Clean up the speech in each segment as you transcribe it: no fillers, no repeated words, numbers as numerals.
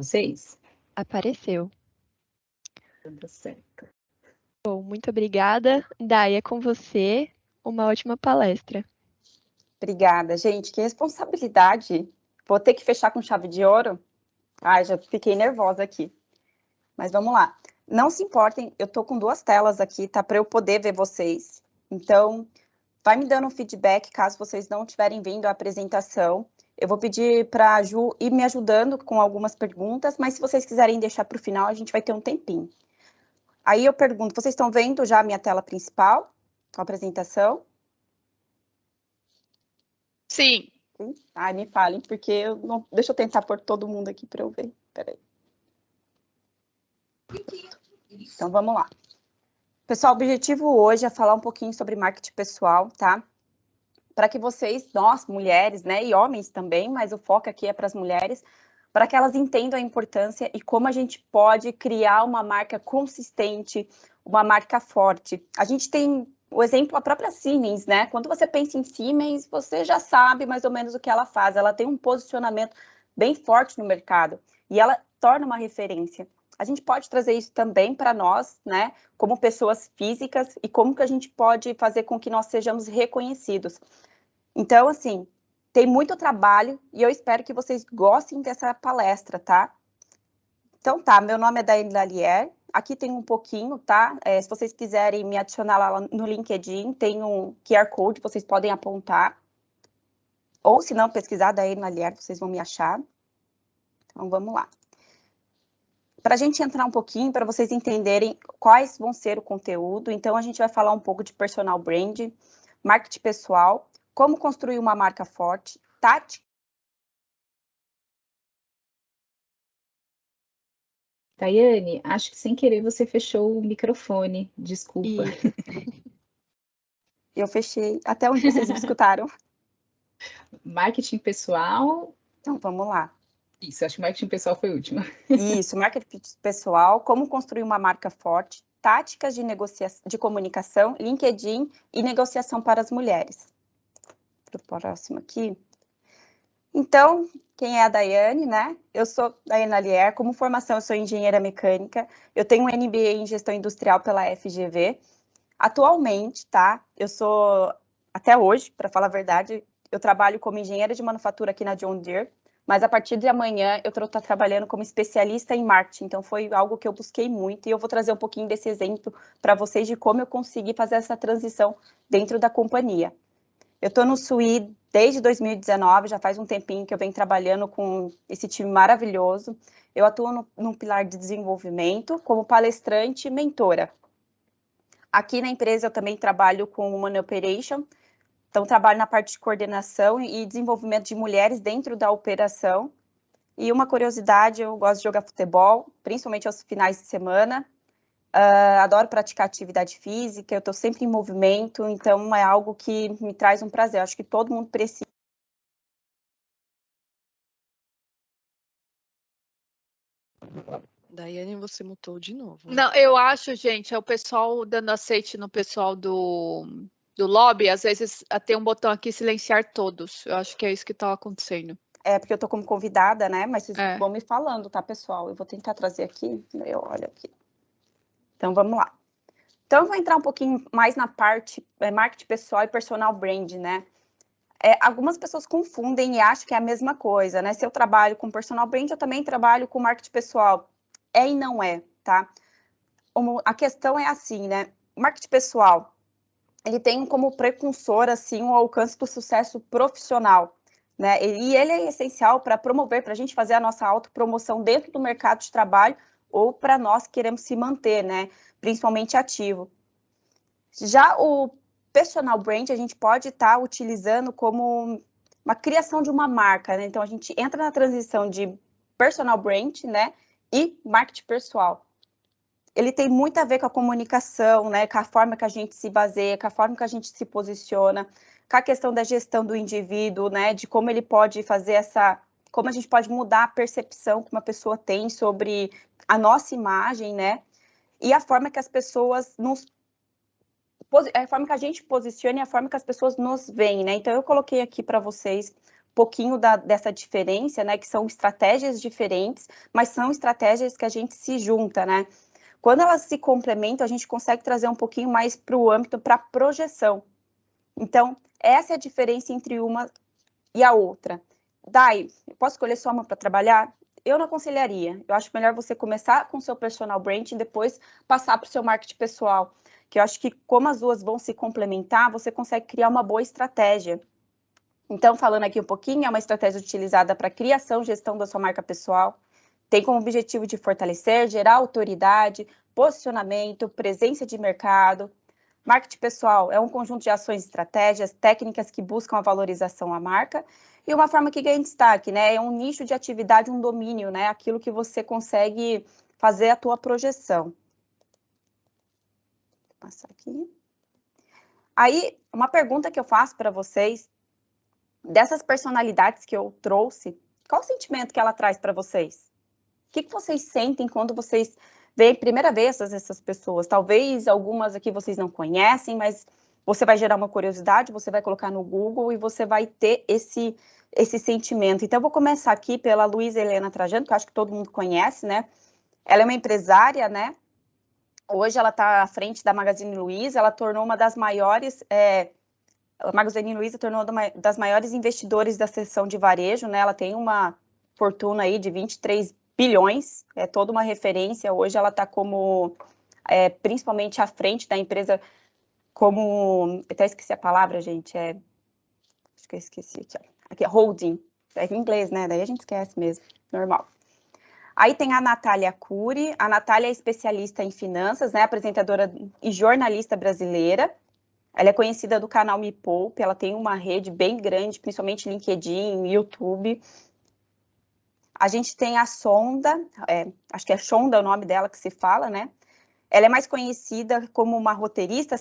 vocês? Apareceu. Tudo certo. Bom, muito obrigada. Dai, é com você. Uma ótima palestra. Obrigada, gente. Que responsabilidade. Vou ter que fechar com chave de ouro? Ai, já fiquei nervosa aqui. Mas vamos lá. Não se importem, eu tô com 2 telas aqui, tá? Para eu poder ver vocês. Então, vai me dando um feedback caso vocês não estiverem vendo a apresentação. Eu vou pedir para a Ju ir me ajudando com algumas perguntas, mas se vocês quiserem deixar para o final, a gente vai ter um tempinho. Aí eu pergunto, vocês estão vendo já a minha tela principal, com a apresentação? Sim. Ai, me falem, porque eu não... Deixa eu tentar pôr todo mundo aqui para eu ver. Peraí. Então, vamos lá. Pessoal, o objetivo hoje é falar um pouquinho sobre marketing pessoal, tá? Para que vocês, nós, mulheres, né, e homens também, mas o foco aqui é para as mulheres, para que elas entendam a importância e como a gente pode criar uma marca consistente, uma marca forte. A gente tem o exemplo, a própria Siemens, né? Quando você pensa em Siemens, você já sabe mais ou menos o que ela faz. Ela tem um posicionamento bem forte no mercado e ela torna uma referência. A gente pode trazer isso também para nós, né, como pessoas físicas, e como que a gente pode fazer com que nós sejamos reconhecidos. Então, assim, tem muito trabalho e eu espero que vocês gostem dessa palestra, tá? Então, tá, meu nome é Daiane Lallier, aqui tem um pouquinho, tá? Se vocês quiserem me adicionar lá no LinkedIn, tem um QR Code, vocês podem apontar. Ou, se não, pesquisar Daiane Lallier, vocês vão me achar. Então, vamos lá. Para a gente entrar um pouquinho, para vocês entenderem quais vão ser o conteúdo, então a gente vai falar um pouco de personal brand, marketing pessoal, como construir uma marca forte, tática. Daiane, acho que sem querer você fechou o microfone, desculpa. Eu fechei, até onde vocês me escutaram? Marketing pessoal. Então, vamos lá. Isso, acho que marketing pessoal foi o último. Isso, marketing pessoal, como construir uma marca forte, táticas de negociação, de comunicação, LinkedIn e negociação para as mulheres. Para o próximo aqui. Então, quem é a Daiane, né? Eu sou Daiane Lallier, como formação eu sou engenheira mecânica, eu tenho um MBA em gestão industrial pela FGV. Atualmente, tá? Eu sou, até hoje, para falar a verdade, eu trabalho como engenheira de manufatura aqui na John Deere, mas a partir de amanhã eu estou trabalhando como especialista em marketing, então foi algo que eu busquei muito e eu vou trazer um pouquinho desse exemplo para vocês de como eu consegui fazer essa transição dentro da companhia. Eu estou no SUI desde 2019, já faz um tempinho que eu venho trabalhando com esse time maravilhoso. Eu atuo no pilar de desenvolvimento como palestrante e mentora. Aqui na empresa eu também trabalho com Human Operation, então trabalho na parte de coordenação e desenvolvimento de mulheres dentro da operação. E uma curiosidade, eu gosto de jogar futebol, principalmente aos finais de semana. Adoro praticar atividade física, eu estou sempre em movimento, então é algo que me traz um prazer. Acho que todo mundo precisa. Daiane, você mutou de novo. Não, eu acho, gente, é o pessoal dando aceite no pessoal do lobby. Às vezes tem um botão aqui, silenciar todos. Eu acho que é isso que está acontecendo. É, porque eu estou como convidada, né? Mas vocês vão me falando, tá, pessoal? Eu vou tentar trazer aqui, eu olho aqui. Então, vamos lá. Então, eu vou entrar um pouquinho mais na parte marketing pessoal e personal brand, né? Algumas pessoas confundem e acham que é a mesma coisa, né? Se eu trabalho com personal brand, eu também trabalho com marketing pessoal. É e não é, tá? A questão é assim, né? O marketing pessoal, ele tem como precursor, assim, o alcance do sucesso profissional, né? E ele é essencial para promover, para a gente fazer a nossa autopromoção dentro do mercado de trabalho ou para nós que queremos se manter, né? Principalmente ativo. Já o personal brand, a gente pode estar utilizando como uma criação de uma marca, né? Então, a gente entra na transição de personal brand, né? E marketing pessoal. Ele tem muito a ver com a comunicação, né? Com a forma que a gente se baseia, com a forma que a gente se posiciona, com a questão da gestão do indivíduo, né? De como ele pode fazer como a gente pode mudar a percepção que uma pessoa tem sobre a nossa imagem, né? E a forma que as pessoas a forma que a gente posiciona e a forma que as pessoas nos veem, né? Então, eu coloquei aqui para vocês pouquinho dessa diferença, né? Que são estratégias diferentes, mas são estratégias que a gente se junta, né? Quando elas se complementam, a gente consegue trazer um pouquinho mais para o âmbito, para a projeção. Então, essa é a diferença entre uma e a outra. Dai, eu posso escolher só uma para trabalhar? Eu não aconselharia. Eu acho melhor você começar com o seu personal branding e depois passar para o seu marketing pessoal. Que eu acho que como as duas vão se complementar, você consegue criar uma boa estratégia. Então, falando aqui um pouquinho, é uma estratégia utilizada para criação e gestão da sua marca pessoal. Tem como objetivo de fortalecer, gerar autoridade, posicionamento, presença de mercado. Marketing pessoal é um conjunto de ações, estratégias, técnicas que buscam a valorização à marca e uma forma que ganha destaque, né? É um nicho de atividade, um domínio, né? Aquilo que você consegue fazer a tua projeção. Vou passar aqui. Aí, uma pergunta que eu faço para vocês, dessas personalidades que eu trouxe, qual o sentimento que ela traz para vocês? O que vocês sentem quando vocês veem primeira vez essas pessoas? Talvez algumas aqui vocês não conhecem, mas você vai gerar uma curiosidade, você vai colocar no Google e você vai ter esse sentimento. Então, eu vou começar aqui pela Luísa Helena Trajano, que eu acho que todo mundo conhece, né? Ela é uma empresária, né? Hoje ela está à frente da Magazine Luiza, ela tornou uma das maiores... A Magazine Luiza tornou uma das maiores investidores da seção de varejo, né? Ela tem uma fortuna aí de 23 bilhões, é toda uma referência. Hoje ela está como, principalmente à frente da empresa, como, até esqueci a palavra, gente, acho que eu esqueci aqui, ó. Aqui é holding, é em inglês, né? Daí a gente esquece mesmo, normal. Aí tem a Natália Cury. A Natália é especialista em finanças, né? Apresentadora e jornalista brasileira. Ela é conhecida do canal Me Poupe, ela tem uma rede bem grande, principalmente LinkedIn, YouTube. A gente tem a Sonda, acho que é Shonda o nome dela que se fala, né? Ela é mais conhecida como uma roteirista,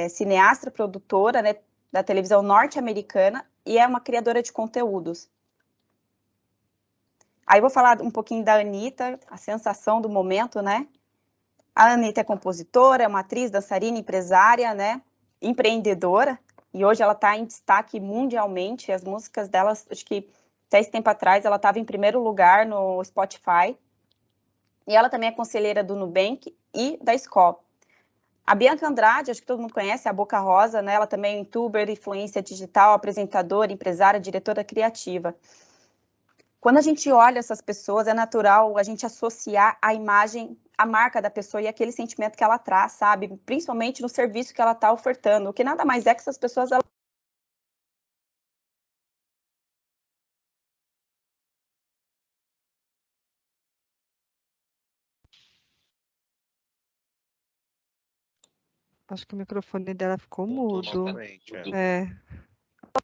cineasta, produtora, né, da televisão norte-americana e é uma criadora de conteúdos. Aí eu vou falar um pouquinho da Anitta, a sensação do momento, né? A Anitta é compositora, é uma atriz, dançarina, empresária, né? Empreendedora, e hoje ela está em destaque mundialmente. As músicas dela, acho que até esse tempo atrás, ela estava em primeiro lugar no Spotify. E ela também é conselheira do Nubank e da Skol. A Bianca Andrade, acho que todo mundo conhece, a Boca Rosa, né? Ela também é youtuber, influência digital, apresentadora, empresária, diretora criativa. Quando a gente olha essas pessoas, é natural a gente associar a imagem, a marca da pessoa e aquele sentimento que ela traz, sabe? Principalmente no serviço que ela está ofertando, o que nada mais é que essas pessoas... Acho que o microfone dela ficou mudo. Totalmente,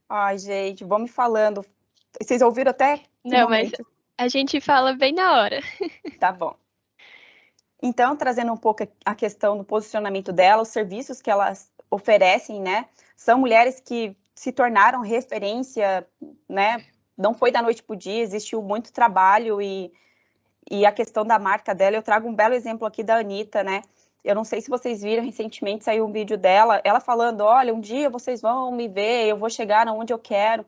Ai, gente, vão me falando. Vocês ouviram até que Não, momento? mas a gente fala bem na hora. Tá bom. Então, trazendo um pouco a questão do posicionamento dela, os serviços que elas oferecem, né? São mulheres que se tornaram referência, né? Não foi da noite para o dia, existiu muito trabalho e a questão da marca dela, eu trago um belo exemplo aqui da Anitta, né? Eu não sei se vocês viram, recentemente saiu um vídeo dela, ela falando, olha, um dia vocês vão me ver, eu vou chegar onde eu quero.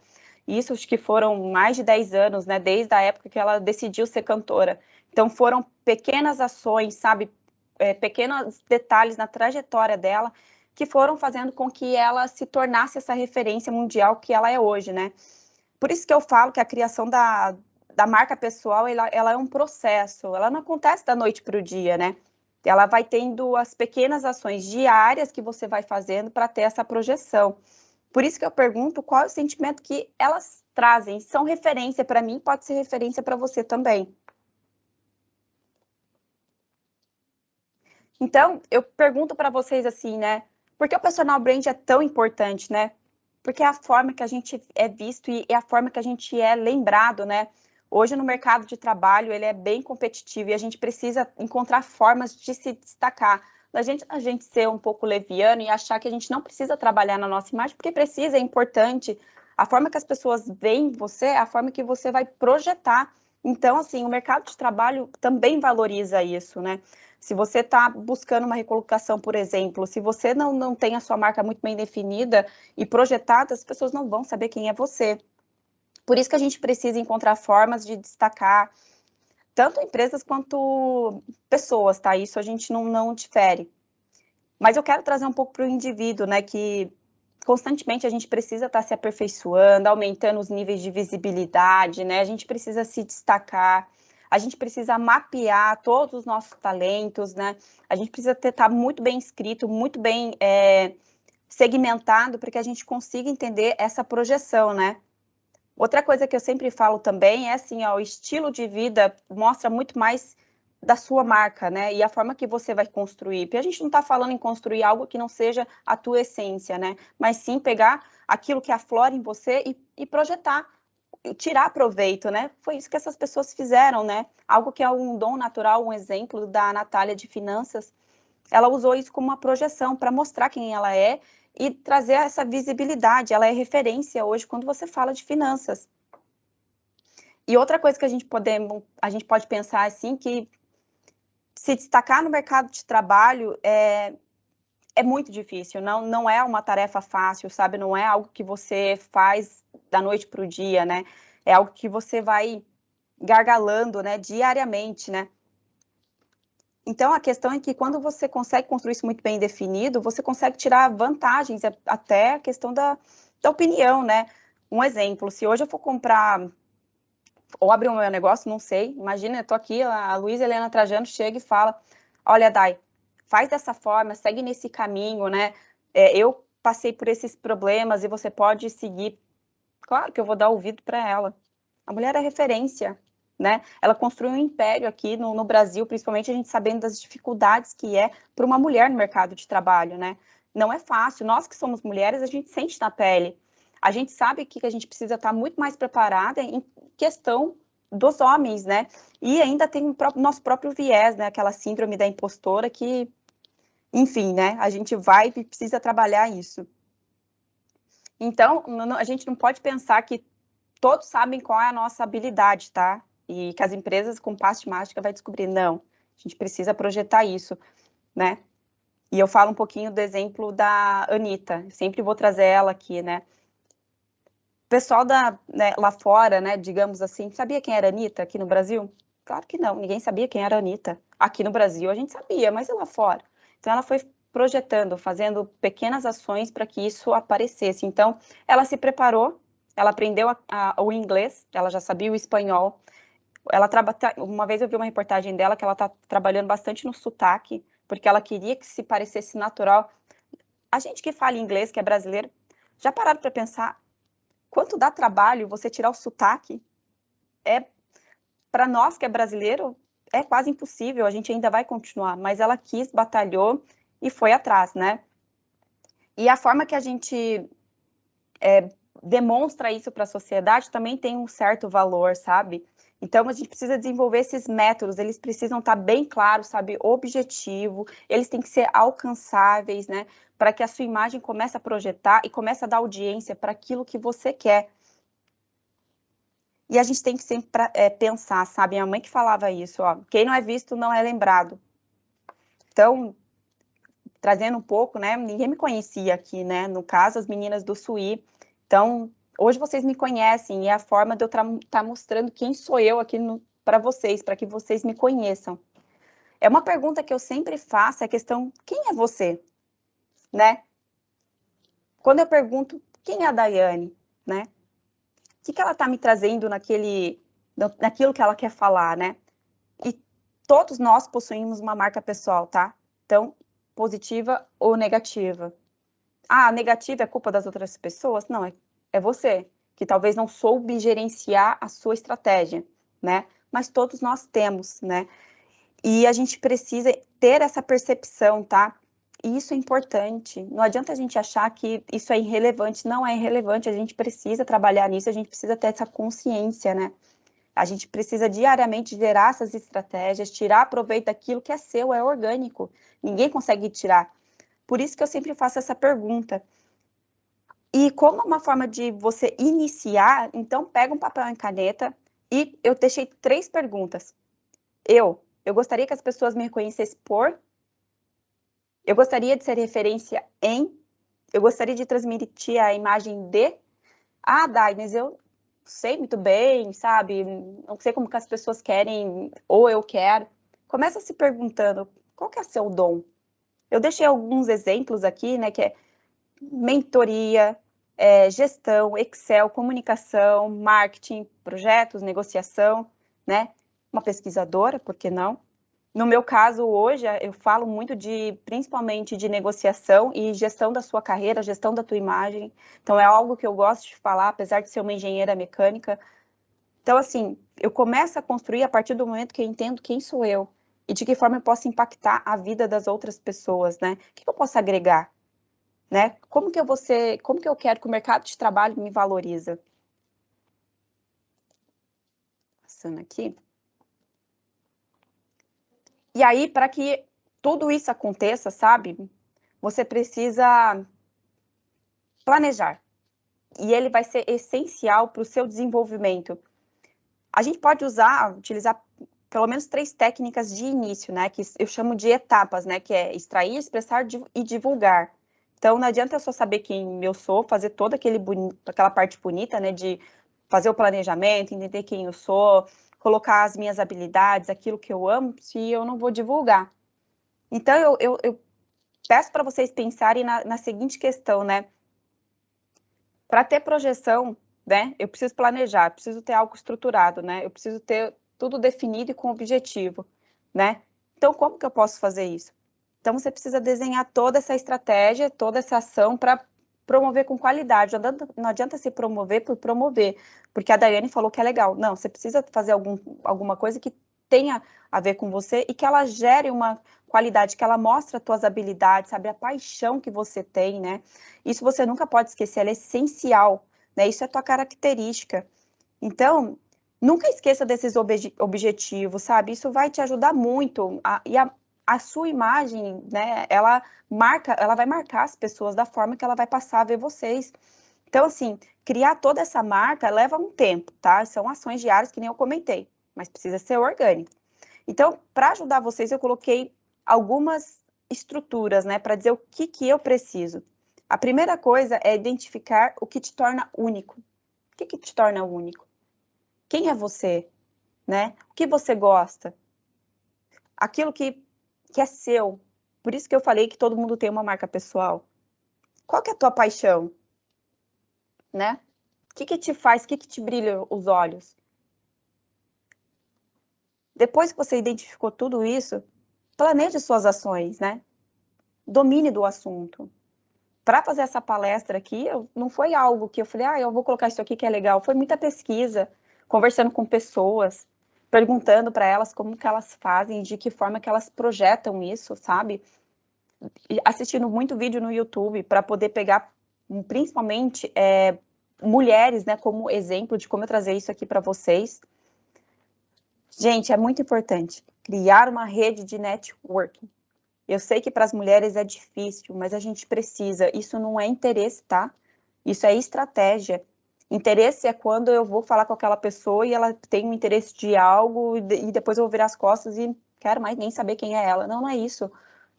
Isso acho que foram mais de 10 anos, né? Desde a época que ela decidiu ser cantora. Então foram pequenas ações, sabe? Pequenos detalhes na trajetória dela que foram fazendo com que ela se tornasse essa referência mundial que ela é hoje, né? Por isso que eu falo que a criação da marca pessoal, ela é um processo, ela não acontece da noite para o dia, né? Ela vai tendo as pequenas ações diárias que você vai fazendo para ter essa projeção. Por isso que eu pergunto qual é o sentimento que elas trazem. São referência para mim, pode ser referência para você também. Então, eu pergunto para vocês assim, né? Por que o personal brand é tão importante, né? Porque é a forma que a gente é visto e é a forma que a gente é lembrado, né? Hoje, no mercado de trabalho, ele é bem competitivo e a gente precisa encontrar formas de se destacar. A gente ser um pouco leviano e achar que a gente não precisa trabalhar na nossa imagem, porque precisa, é importante. A forma que as pessoas veem você é a forma que você vai projetar. Então, assim, o mercado de trabalho também valoriza isso, né? Se você está buscando uma recolocação, por exemplo, se você não tem a sua marca muito bem definida e projetada, as pessoas não vão saber quem é você. Por isso que a gente precisa encontrar formas de destacar tanto empresas quanto pessoas, tá? Isso a gente não difere. Mas eu quero trazer um pouco para o indivíduo, né? Que constantemente a gente precisa estar se aperfeiçoando, aumentando os níveis de visibilidade, né? A gente precisa se destacar, a gente precisa mapear todos os nossos talentos, né? A gente precisa estar muito bem inscrito, muito bem segmentado, para que a gente consiga entender essa projeção, né? Outra coisa que eu sempre falo também é assim, ó, o estilo de vida mostra muito mais da sua marca, né? E a forma que você vai construir. Porque a gente não está falando em construir algo que não seja a tua essência, né? Mas sim pegar aquilo que aflora em você e projetar, tirar proveito, né? Foi isso que essas pessoas fizeram, né? Algo que é um dom natural, um exemplo da Natália de Finanças. Ela usou isso como uma projeção para mostrar quem ela é e trazer essa visibilidade. Ela é referência hoje quando você fala de finanças. E outra coisa que a gente pode pensar assim, que se destacar no mercado de trabalho é muito difícil, não é uma tarefa fácil, sabe? Não é algo que você faz da noite para o dia, né? É algo que você vai gargalando, né, diariamente, né? Então, a questão é que quando você consegue construir isso muito bem definido, você consegue tirar vantagens, até a questão da opinião, né? Um exemplo, se hoje eu for comprar ou abrir um meu negócio, não sei, imagina, eu tô aqui, a Luísa Helena Trajano chega e fala, olha, Dai, faz dessa forma, segue nesse caminho, né? Eu passei por esses problemas e você pode seguir. Claro que eu vou dar ouvido para ela. A mulher é referência, né? Ela construiu um império aqui no Brasil, principalmente a gente sabendo das dificuldades que é para uma mulher no mercado de trabalho, né? Não é fácil. Nós que somos mulheres, a gente sente na pele. A gente sabe que a gente precisa estar muito mais preparada em questão dos homens, né? E ainda tem o nosso próprio viés, né? Aquela síndrome da impostora que, enfim, né? A gente vai e precisa trabalhar isso. Então, a gente não pode pensar que todos sabem qual é a nossa habilidade, tá? E que as empresas com passe de mágica vai descobrir. Não, a gente precisa projetar isso, né? E eu falo um pouquinho do exemplo da Anitta, eu sempre vou trazer ela aqui, né? O pessoal né, lá fora, né, digamos assim, sabia quem era a Anitta aqui no Brasil? Claro que não, ninguém sabia quem era a Anitta. Aqui no Brasil a gente sabia, mas e lá fora? Então ela foi projetando, fazendo pequenas ações para que isso aparecesse. Então ela se preparou, ela aprendeu o inglês, ela já sabia o espanhol. Uma vez eu vi uma reportagem dela que ela está trabalhando bastante no sotaque, porque ela queria que se parecesse natural. A gente que fala inglês, que é brasileiro, já pararam para pensar quanto dá trabalho você tirar o sotaque? Para nós que é brasileiro, é quase impossível, a gente ainda vai continuar, mas ela quis, batalhou e foi atrás, né? E a forma que a gente demonstra isso para a sociedade também tem um certo valor, sabe? Então, a gente precisa desenvolver esses métodos, eles precisam estar bem claros, sabe? Objetivo, eles têm que ser alcançáveis, né? Para que a sua imagem comece a projetar e comece a dar audiência para aquilo que você quer. E a gente tem que sempre pensar, sabe? Minha mãe que falava isso, ó. Quem não é visto não é lembrado. Então, trazendo um pouco, né? Ninguém me conhecia aqui, né? No caso, as meninas do Suí. Então, hoje vocês me conhecem e é a forma de eu estar mostrando quem sou eu aqui para vocês, para que vocês me conheçam. É uma pergunta que eu sempre faço, é a questão, quem é você? Né? Quando eu pergunto, quem é a Daiane? Né? O que ela está me trazendo naquilo que ela quer falar, né? E todos nós possuímos uma marca pessoal, tá? Então, positiva ou negativa. Ah, negativa é culpa das outras pessoas? Não, é você, que talvez não soube gerenciar a sua estratégia, né? Mas todos nós temos, né? E a gente precisa ter essa percepção, tá? E isso é importante. Não adianta a gente achar que isso é irrelevante. Não é irrelevante, a gente precisa trabalhar nisso, a gente precisa ter essa consciência, né? A gente precisa diariamente gerar essas estratégias, tirar proveito daquilo que é seu, é orgânico. Ninguém consegue tirar. Por isso que eu sempre faço essa pergunta. E como uma forma de você iniciar, então pega um papel e caneta e eu deixei 3 perguntas. Eu gostaria que as pessoas me reconhecessem por, eu gostaria de ser referência em, eu gostaria de transmitir a imagem de, Dai, mas eu sei muito bem, sabe? Não sei como que as pessoas querem, ou eu quero. Começa se perguntando, qual que é seu dom? Eu deixei alguns exemplos aqui, né, que é mentoria, gestão, Excel, comunicação, marketing, projetos, negociação, né? Uma pesquisadora, por que não? No meu caso, hoje, eu falo muito principalmente de negociação e gestão da sua carreira, gestão da tua imagem. Então, é algo que eu gosto de falar, apesar de ser uma engenheira mecânica. Então, assim, eu começo a construir a partir do momento que eu entendo quem sou eu e de que forma eu posso impactar a vida das outras pessoas, né? O que eu posso agregar, né? Como que eu quero que o mercado de trabalho me valoriza? Passando aqui. E aí, para que tudo isso aconteça, sabe? Você precisa planejar. E ele vai ser essencial para o seu desenvolvimento. A gente pode utilizar pelo menos 3 técnicas de início, né? Que eu chamo de etapas, né? Que é extrair, expressar e divulgar. Então, não adianta eu só saber quem eu sou, fazer toda aquela parte bonita, né? De fazer o planejamento, entender quem eu sou, colocar as minhas habilidades, aquilo que eu amo, se eu não vou divulgar. Então, eu peço para vocês pensarem na seguinte questão, né? Para ter projeção, né? Eu preciso planejar, preciso ter algo estruturado, né? Eu preciso ter tudo definido e com objetivo, né? Então, como que eu posso fazer isso? Então, você precisa desenhar toda essa estratégia, toda essa ação para promover com qualidade. Não adianta se promover por promover, porque a Daiane falou que é legal. Não, você precisa fazer alguma coisa que tenha a ver com você e que ela gere uma qualidade, que ela mostre as tuas habilidades, sabe? A paixão que você tem, né? Isso você nunca pode esquecer, ela é essencial, né? Isso é tua característica. Então, nunca esqueça desses objetivos, sabe? Isso vai te ajudar muito. A sua imagem, né? Ela vai marcar as pessoas da forma que ela vai passar a ver vocês. Então, assim, criar toda essa marca leva um tempo, tá? São ações diárias que nem eu comentei, mas precisa ser orgânico. Então, para ajudar vocês, eu coloquei algumas estruturas, né? Para dizer o que eu preciso. A primeira coisa é identificar o que te torna único. O que te torna único? Quem é você, né? O que você gosta? Aquilo que é seu. Por isso que eu falei que todo mundo tem uma marca pessoal. Qual que é a tua paixão? Né? O que te faz, o que te brilha os olhos? Depois que você identificou tudo isso, planeje suas ações, né? Domine do assunto. Para fazer essa palestra aqui, não foi algo que eu falei, eu vou colocar isso aqui que é legal. Foi muita pesquisa, conversando com pessoas, perguntando para elas como que elas fazem, de que forma que elas projetam isso, sabe? E assistindo muito vídeo no YouTube para poder pegar, principalmente, mulheres, né, como exemplo de como eu trazer isso aqui para vocês. Gente, é muito importante criar uma rede de networking. Eu sei que para as mulheres é difícil, mas a gente precisa. Isso não é interesse, tá? Isso é estratégia. Interesse é quando eu vou falar com aquela pessoa e ela tem um interesse de algo e depois eu vou virar as costas e quero mais nem saber quem é ela. Não é isso.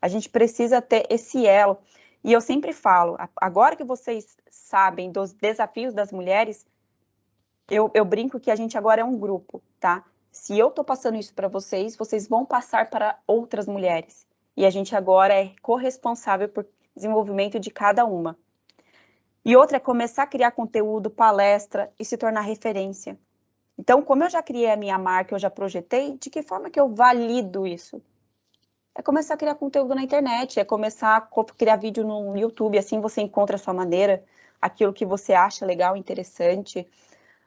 A gente precisa ter esse elo. E eu sempre falo, agora que vocês sabem dos desafios das mulheres, eu brinco que a gente agora é um grupo, tá? Se eu tô passando isso para vocês, vocês vão passar para outras mulheres. E a gente agora é corresponsável por desenvolvimento de cada uma. E outra é começar a criar conteúdo, palestra e se tornar referência. Então, como eu já criei a minha marca, eu já projetei, de que forma que eu valido isso? É começar a criar conteúdo na internet, é começar a criar vídeo no YouTube, assim você encontra a sua maneira, aquilo que você acha legal, interessante.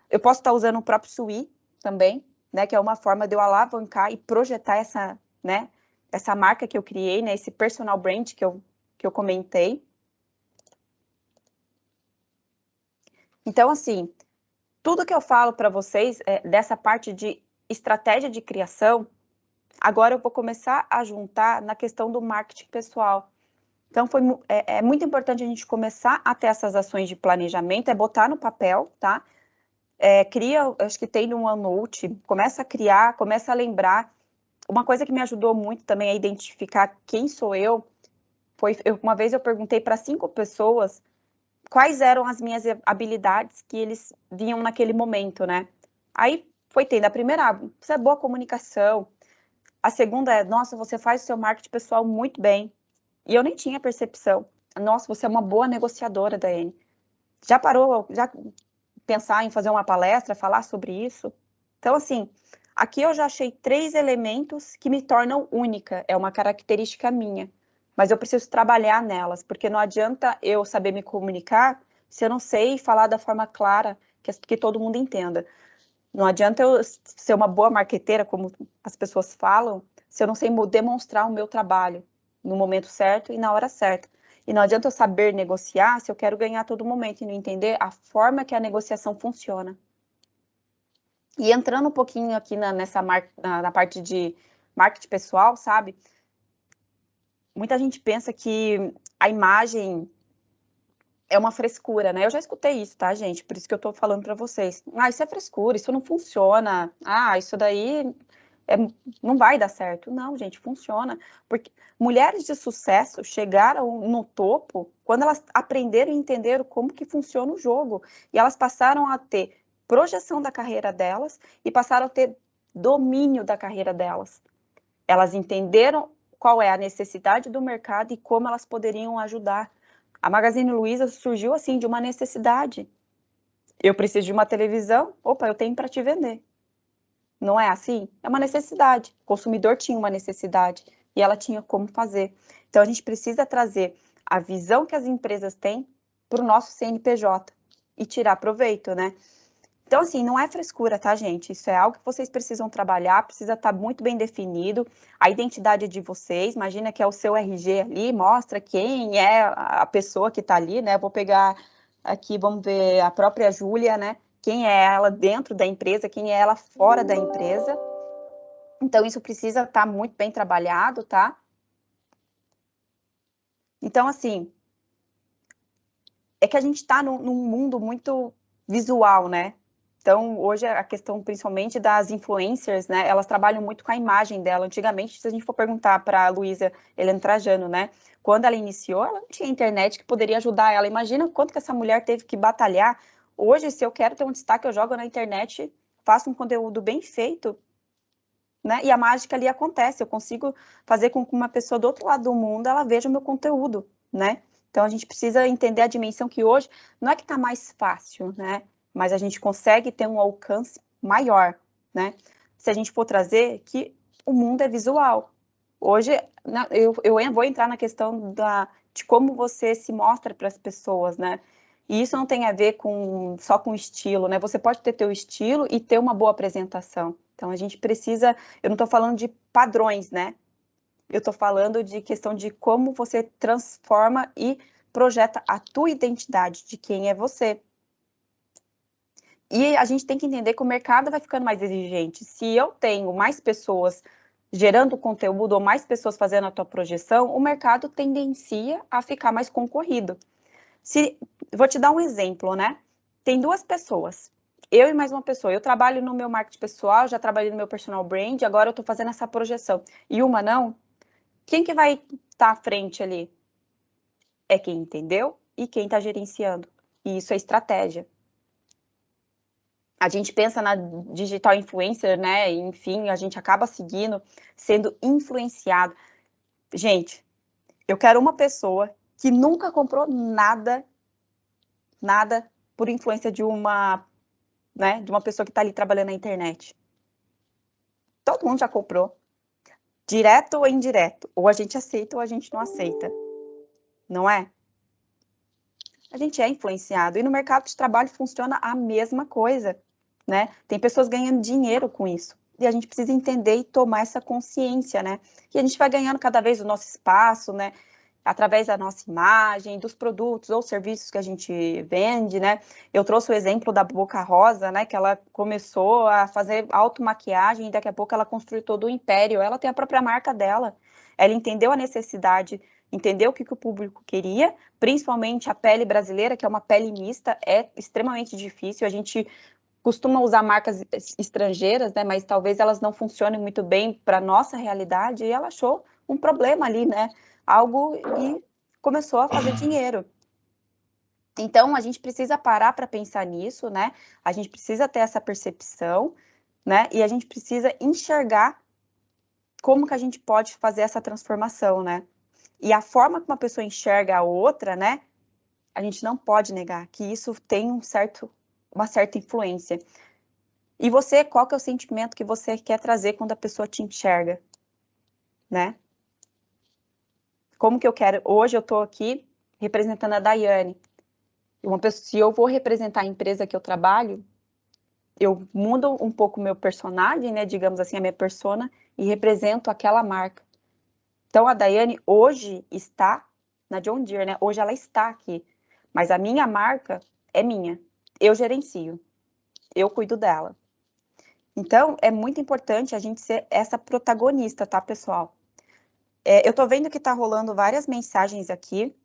Eu posso estar usando o próprio Sui também, né, que é uma forma de eu alavancar e projetar essa, né, essa marca que eu criei, né, esse personal brand que eu comentei. Então, assim, tudo que eu falo para vocês dessa parte de estratégia de criação, agora eu vou começar a juntar na questão do marketing pessoal. Então, é muito importante a gente começar a ter essas ações de planejamento, botar no papel, tá? Acho que tem no OneNote, começa a criar, começa a lembrar. Uma coisa que me ajudou muito também a identificar quem sou eu, uma vez eu perguntei para 5 pessoas quais eram as minhas habilidades que eles vinham naquele momento, né? Aí foi tendo a primeira, você é boa comunicação. A segunda é, nossa, você faz o seu marketing pessoal muito bem. E eu nem tinha percepção. Nossa, você é uma boa negociadora, Daiane. Já parou, já pensar em fazer uma palestra, falar sobre isso? Então, assim, aqui eu já achei 3 elementos que me tornam única. É uma característica minha. Mas eu preciso trabalhar nelas, porque não adianta eu saber me comunicar se eu não sei falar da forma clara que todo mundo entenda. Não adianta eu ser uma boa marqueteira, como as pessoas falam, se eu não sei demonstrar o meu trabalho no momento certo e na hora certa. E não adianta eu saber negociar se eu quero ganhar a todo momento e não entender a forma que a negociação funciona. E entrando um pouquinho aqui na parte de marketing pessoal, sabe? Muita gente pensa que a imagem é uma frescura, né? Eu já escutei isso, tá, gente? Por isso que eu tô falando para vocês. Ah, isso é frescura, isso não funciona. Ah, isso daí não vai dar certo. Não, gente, funciona. Porque mulheres de sucesso chegaram no topo quando elas aprenderam e entenderam como que funciona o jogo. E elas passaram a ter projeção da carreira delas e passaram a ter domínio da carreira delas. Elas entenderam qual é a necessidade do mercado e como elas poderiam ajudar. A Magazine Luiza surgiu assim de uma necessidade. Eu preciso de uma televisão, opa, eu tenho para te vender. Não é assim? É uma necessidade. O consumidor tinha uma necessidade e ela tinha como fazer. Então a gente precisa trazer a visão que as empresas têm para o nosso CNPJ e tirar proveito, né? Então, assim, não é frescura, tá, gente? Isso é algo que vocês precisam trabalhar, precisa estar muito bem definido. A identidade de vocês, imagina que é o seu RG ali, mostra quem é a pessoa que está ali, né? Vou pegar aqui, vamos ver a própria Júlia, né? Quem é ela dentro da empresa, quem é ela fora da empresa. Então, isso precisa estar muito bem trabalhado, tá? Então, assim, é que a gente está num mundo muito visual, né? Então, hoje a questão principalmente das influencers, né? Elas trabalham muito com a imagem dela. Antigamente, se a gente for perguntar para a Luísa Helena Trajano, né? Quando ela iniciou, ela não tinha internet que poderia ajudar ela. Imagina quanto que essa mulher teve que batalhar. Hoje, se eu quero ter um destaque, eu jogo na internet, faço um conteúdo bem feito, né? E a mágica ali acontece. Eu consigo fazer com que uma pessoa do outro lado do mundo, ela veja o meu conteúdo, né? Então, a gente precisa entender a dimensão que hoje não é que está mais fácil, né? Mas a gente consegue ter um alcance maior, né? Se a gente for trazer que o mundo é visual. Hoje, eu vou entrar na questão de como você se mostra para as pessoas, né? E isso não tem a ver só com estilo, né? Você pode ter teu estilo e ter uma boa apresentação. Então, a gente precisa... Eu não estou falando de padrões, né? Eu estou falando de questão de como você transforma e projeta a tua identidade, de quem é você. E a gente tem que entender que o mercado vai ficando mais exigente. Se eu tenho mais pessoas gerando conteúdo ou mais pessoas fazendo a tua projeção, o mercado tendencia a ficar mais concorrido. Vou te dar um exemplo, né? Tem 2 pessoas, eu e mais uma pessoa. Eu trabalho no meu marketing pessoal, já trabalhei no meu personal brand, agora eu estou fazendo essa projeção. E uma não. Quem que vai estar à frente ali? É quem entendeu e quem está gerenciando. E isso é estratégia. A gente pensa na digital influencer, né? Enfim, a gente acaba seguindo, sendo influenciado. Gente, eu quero uma pessoa que nunca comprou nada por influência de uma pessoa que está ali trabalhando na internet. Todo mundo já comprou, direto ou indireto. Ou a gente aceita ou a gente não aceita. Não é? A gente é influenciado. E no mercado de trabalho funciona a mesma coisa, né? Tem pessoas ganhando dinheiro com isso. E a gente precisa entender e tomar essa consciência, né? E a gente vai ganhando cada vez o nosso espaço, né? Através da nossa imagem, dos produtos ou serviços que a gente vende, né? Eu trouxe o exemplo da Boca Rosa, né? Que ela começou a fazer automaquiagem e daqui a pouco ela construiu todo o império. Ela tem a própria marca dela. Ela entendeu a necessidade, entendeu o que o público queria, principalmente a pele brasileira, que é uma pele mista, é extremamente difícil. A gente costuma usar marcas estrangeiras, né? Mas talvez elas não funcionem muito bem para a nossa realidade e ela achou um problema ali, né? Algo e começou a fazer dinheiro. Então, a gente precisa parar para pensar nisso, né? A gente precisa ter essa percepção, né? E a gente precisa enxergar como que a gente pode fazer essa transformação, né? E a forma que uma pessoa enxerga a outra, né? A gente não pode negar que isso tem uma certa influência. E você, qual que é o sentimento que você quer trazer quando a pessoa te enxerga, né? Como que eu quero... Hoje eu estou aqui representando a Daiane. Se eu vou representar a empresa que eu trabalho, eu mudo um pouco o meu personagem, né? Digamos assim, a minha persona, e represento aquela marca. Então, a Daiane hoje está na John Deere, né? Hoje ela está aqui. Mas a minha marca é minha. Eu gerencio. Eu cuido dela. Então, é muito importante a gente ser essa protagonista, tá, pessoal? Eu tô vendo que tá rolando várias mensagens aqui.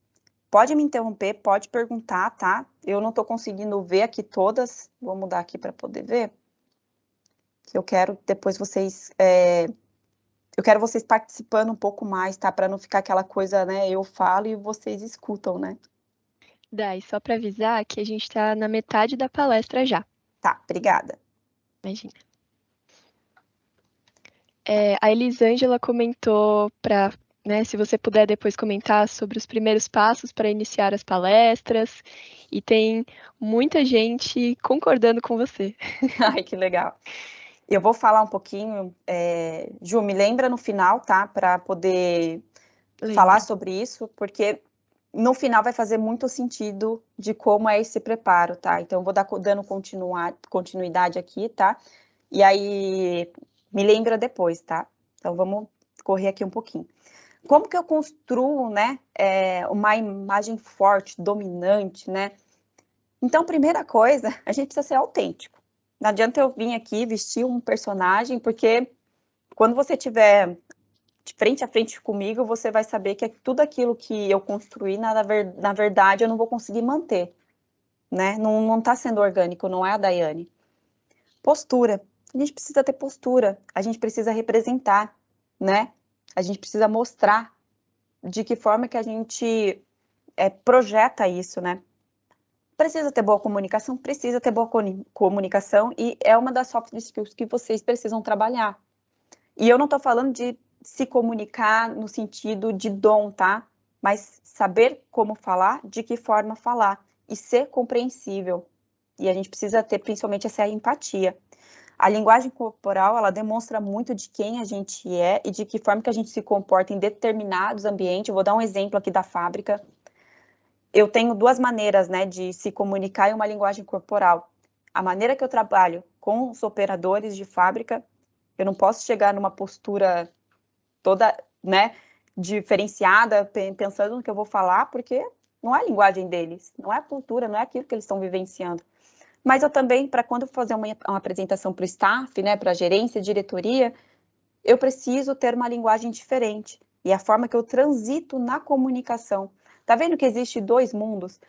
Pode me interromper, pode perguntar, tá? Eu não tô conseguindo ver aqui todas. Vou mudar aqui para poder ver. Que eu quero depois vocês... Eu quero vocês participando um pouco mais, tá? Para não ficar aquela coisa, né? Eu falo e vocês escutam, né? Dai, só para avisar que a gente está na metade da palestra já. Tá, obrigada. Imagina. A Elisângela comentou para, né, se você puder depois comentar sobre os primeiros passos para iniciar as palestras, e tem muita gente concordando com você. Ai, que legal. Eu vou falar um pouquinho, Ju, me lembra no final, tá? Para poder falar sobre isso, porque no final vai fazer muito sentido de como é esse preparo, tá? Então, eu vou dando continuidade aqui, tá? E aí, me lembra depois, tá? Então, vamos correr aqui um pouquinho. Como que eu construo, né, uma imagem forte, dominante, né? Então, primeira coisa, a gente precisa ser autêntico. Não adianta eu vir aqui vestir um personagem, porque quando você tiver de frente a frente comigo, você vai saber que tudo aquilo que eu construí, na verdade, eu não vou conseguir manter, né? Não está sendo orgânico, não é a Daiane. Postura. A gente precisa ter postura, a gente precisa representar, né? A gente precisa mostrar de que forma que a gente projeta isso, né? Precisa ter boa comunicação? Precisa ter boa comunicação, e é uma das soft skills que vocês precisam trabalhar. E eu não estou falando de se comunicar no sentido de dom, tá? Mas saber como falar, de que forma falar, e ser compreensível. E a gente precisa ter principalmente essa empatia. A linguagem corporal, ela demonstra muito de quem a gente é e de que forma que a gente se comporta em determinados ambientes. Eu vou dar um exemplo aqui da fábrica. Eu tenho duas maneiras, né, de se comunicar em uma linguagem corporal. A maneira que eu trabalho com os operadores de fábrica, eu não posso chegar numa postura toda, né, diferenciada, pensando no que eu vou falar, porque não é a linguagem deles, não é a cultura, não é aquilo que eles estão vivenciando. Mas eu também, para quando eu fazer uma apresentação para o staff, né, para a gerência, diretoria, eu preciso ter uma linguagem diferente. E a forma que eu transito na comunicação. Tá vendo que existe dois mundos?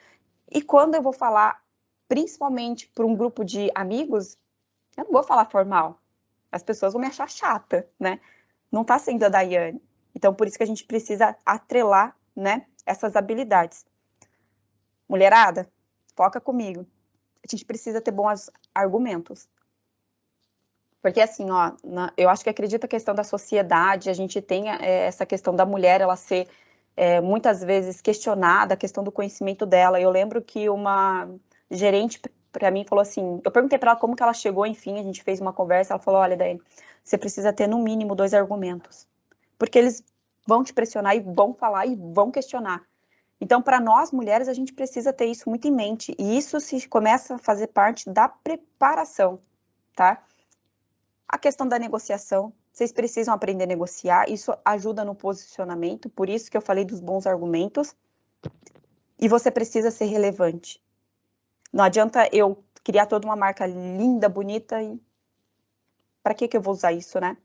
E quando eu vou falar, principalmente para um grupo de amigos, eu não vou falar formal. As pessoas vão me achar chata, né? Não está sendo a Daiane. Então, por isso que a gente precisa atrelar, né, essas habilidades. Mulherada, foca comigo. A gente precisa ter bons argumentos. Porque, assim, ó, eu acho que acredito a questão da sociedade, a gente tem essa questão da mulher, ela ser muitas vezes questionada, a questão do conhecimento dela. Eu lembro que uma gerente para mim falou assim, eu perguntei para ela como que ela chegou, enfim, a gente fez uma conversa, ela falou, olha, Daiane, você precisa ter no mínimo 2 argumentos, porque eles vão te pressionar e vão falar e vão questionar. Então, para nós mulheres, a gente precisa ter isso muito em mente, e isso se começa a fazer parte da preparação, tá? A questão da negociação, vocês precisam aprender a negociar, isso ajuda no posicionamento, por isso que eu falei dos bons argumentos, e você precisa ser relevante. Não adianta eu criar toda uma marca linda, bonita, e para que eu vou usar isso, né?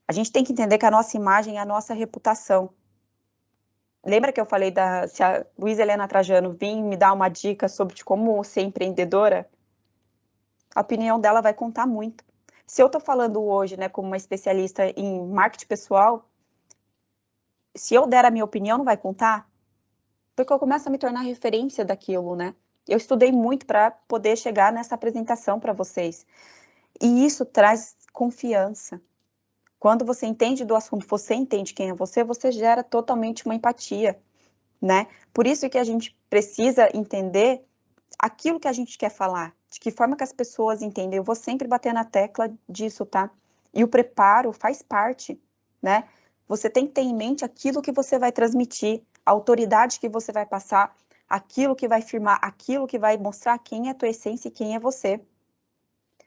A gente tem que entender que a nossa imagem é a nossa reputação. Lembra que eu falei se a Luísa Helena Trajano vir me dar uma dica sobre como ser empreendedora? A opinião dela vai contar muito. Se eu estou falando hoje, né, como uma especialista em marketing pessoal, se eu der a minha opinião, não vai contar? Porque eu começo a me tornar referência daquilo, né? Eu estudei muito para poder chegar nessa apresentação para vocês. E isso traz confiança. Quando você entende do assunto, você entende quem é você, você gera totalmente uma empatia, né? Por isso que a gente precisa entender aquilo que a gente quer falar, de que forma que as pessoas entendem. Eu vou sempre bater na tecla disso, tá? E o preparo faz parte, né? Você tem que ter em mente aquilo que você vai transmitir, a autoridade que você vai passar, aquilo que vai firmar, aquilo que vai mostrar quem é a tua essência e quem é você.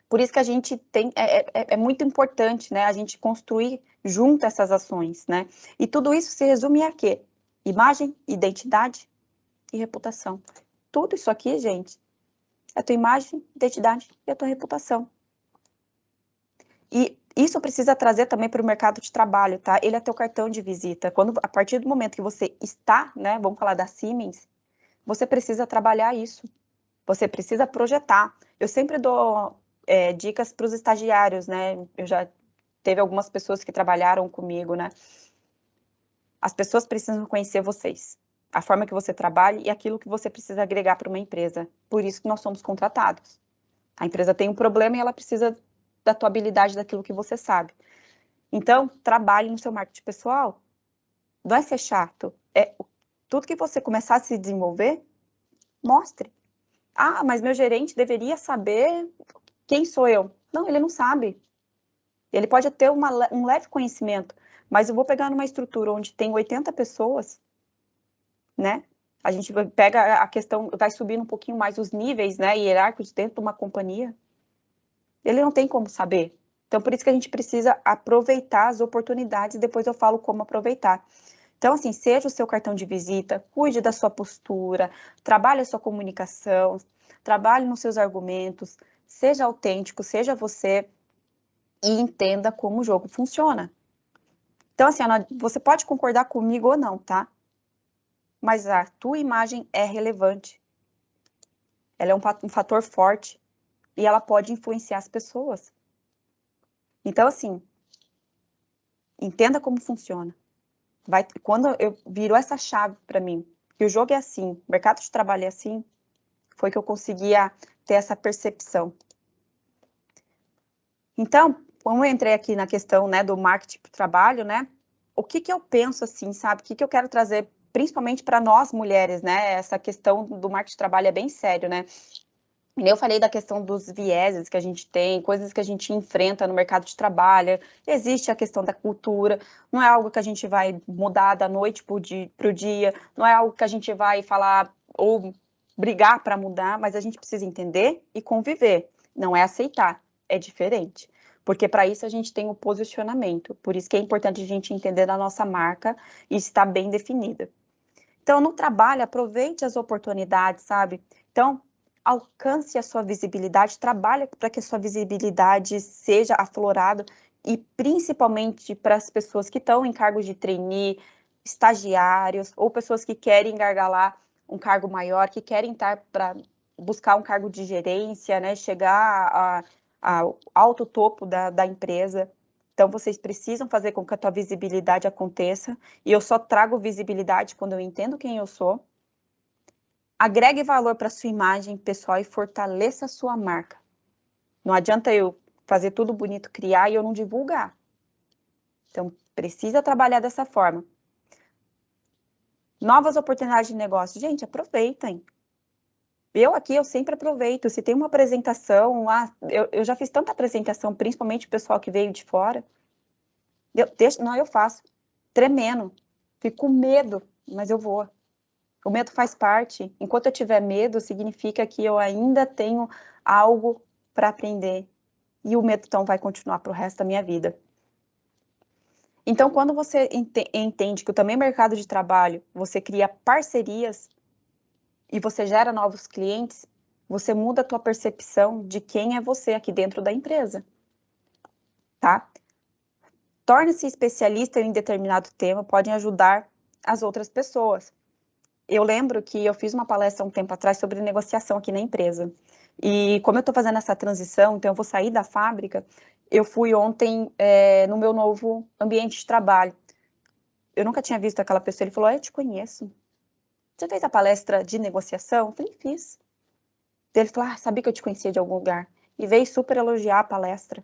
Por isso que a gente tem, é muito importante, né, a gente construir junto essas ações, né? E tudo isso se resume a quê? Imagem, identidade e reputação. Tudo isso aqui, gente, é a tua imagem, identidade e a tua reputação. E isso precisa trazer também para o mercado de trabalho, tá? Ele é teu cartão de visita. Quando, a partir do momento que você está, né, vamos falar da Siemens, você precisa trabalhar isso. Você precisa projetar. Eu sempre dou dicas para os estagiários, né? Eu já teve algumas pessoas que trabalharam comigo, né? As pessoas precisam conhecer vocês, a forma que você trabalha e aquilo que você precisa agregar para uma empresa. Por isso que nós somos contratados. A empresa tem um problema e ela precisa da tua habilidade, daquilo que você sabe. Então, trabalhe no seu marketing pessoal. Não é ser chato. Tudo que você começar a se desenvolver, mostre. Ah, mas meu gerente deveria saber quem sou eu. Não, ele não sabe. Ele pode ter um leve conhecimento, mas eu vou pegar numa estrutura onde tem 80 pessoas, né? A gente pega a questão, vai subindo um pouquinho mais os níveis, né, hierárquicos dentro de uma companhia. Ele não tem como saber. Então, por isso que a gente precisa aproveitar as oportunidades, e depois eu falo como aproveitar. Então, assim, seja o seu cartão de visita, cuide da sua postura, trabalhe a sua comunicação, trabalhe nos seus argumentos, seja autêntico, seja você e entenda como o jogo funciona. Então, assim, você pode concordar comigo ou não, tá? Mas a tua imagem é relevante. Ela é um fator forte e ela pode influenciar as pessoas. Então, assim, entenda como funciona. Quando eu virou essa chave para mim, que o jogo é assim, o mercado de trabalho é assim, foi que eu conseguia ter essa percepção. Então, como eu entrei aqui na questão, né, do marketing para o trabalho, né, o que eu penso assim, sabe? O que eu quero trazer, principalmente para nós mulheres, né? Essa questão do marketing de trabalho é bem sério, né? Eu falei da questão dos vieses que a gente tem, coisas que a gente enfrenta no mercado de trabalho, existe a questão da cultura, não é algo que a gente vai mudar da noite para o dia, não é algo que a gente vai falar ou brigar para mudar, mas a gente precisa entender e conviver, não é aceitar, é diferente. Porque para isso a gente tem o posicionamento, por isso que é importante a gente entender a nossa marca e estar bem definida. Então, no trabalho, aproveite as oportunidades, sabe? Então, alcance a sua visibilidade, trabalhe para que a sua visibilidade seja aflorada e principalmente para as pessoas que estão em cargos de trainee, estagiários ou pessoas que querem gargalar um cargo maior, que querem estar para buscar um cargo de gerência, né, chegar ao alto topo da empresa. Então, vocês precisam fazer com que a tua visibilidade aconteça, e eu só trago visibilidade quando eu entendo quem eu sou. Agregue valor para a sua imagem pessoal e fortaleça a sua marca. Não adianta eu fazer tudo bonito, criar e eu não divulgar. Então, precisa trabalhar dessa forma. Novas oportunidades de negócio. Gente, aproveitem. Eu sempre aproveito. Se tem uma apresentação, eu já fiz tanta apresentação, principalmente o pessoal que veio de fora. Eu faço. Tremendo. Fico com medo, mas eu vou. O medo faz parte. Enquanto eu tiver medo, significa que eu ainda tenho algo para aprender. E o medo, então, vai continuar para o resto da minha vida. Então, quando você entende que também mercado de trabalho, você cria parcerias e você gera novos clientes, você muda a tua percepção de quem é você aqui dentro da empresa. Tá? Torne-se especialista em determinado tema, podem ajudar as outras pessoas. Eu lembro que eu fiz uma palestra um tempo atrás sobre negociação aqui na empresa. E como eu estou fazendo essa transição, então eu vou sair da fábrica, eu fui ontem no meu novo ambiente de trabalho. Eu nunca tinha visto aquela pessoa, ele falou, eu te conheço. você fez a palestra de negociação? Eu falei, fiz. Ele falou, sabia que eu te conhecia de algum lugar. E veio super elogiar a palestra.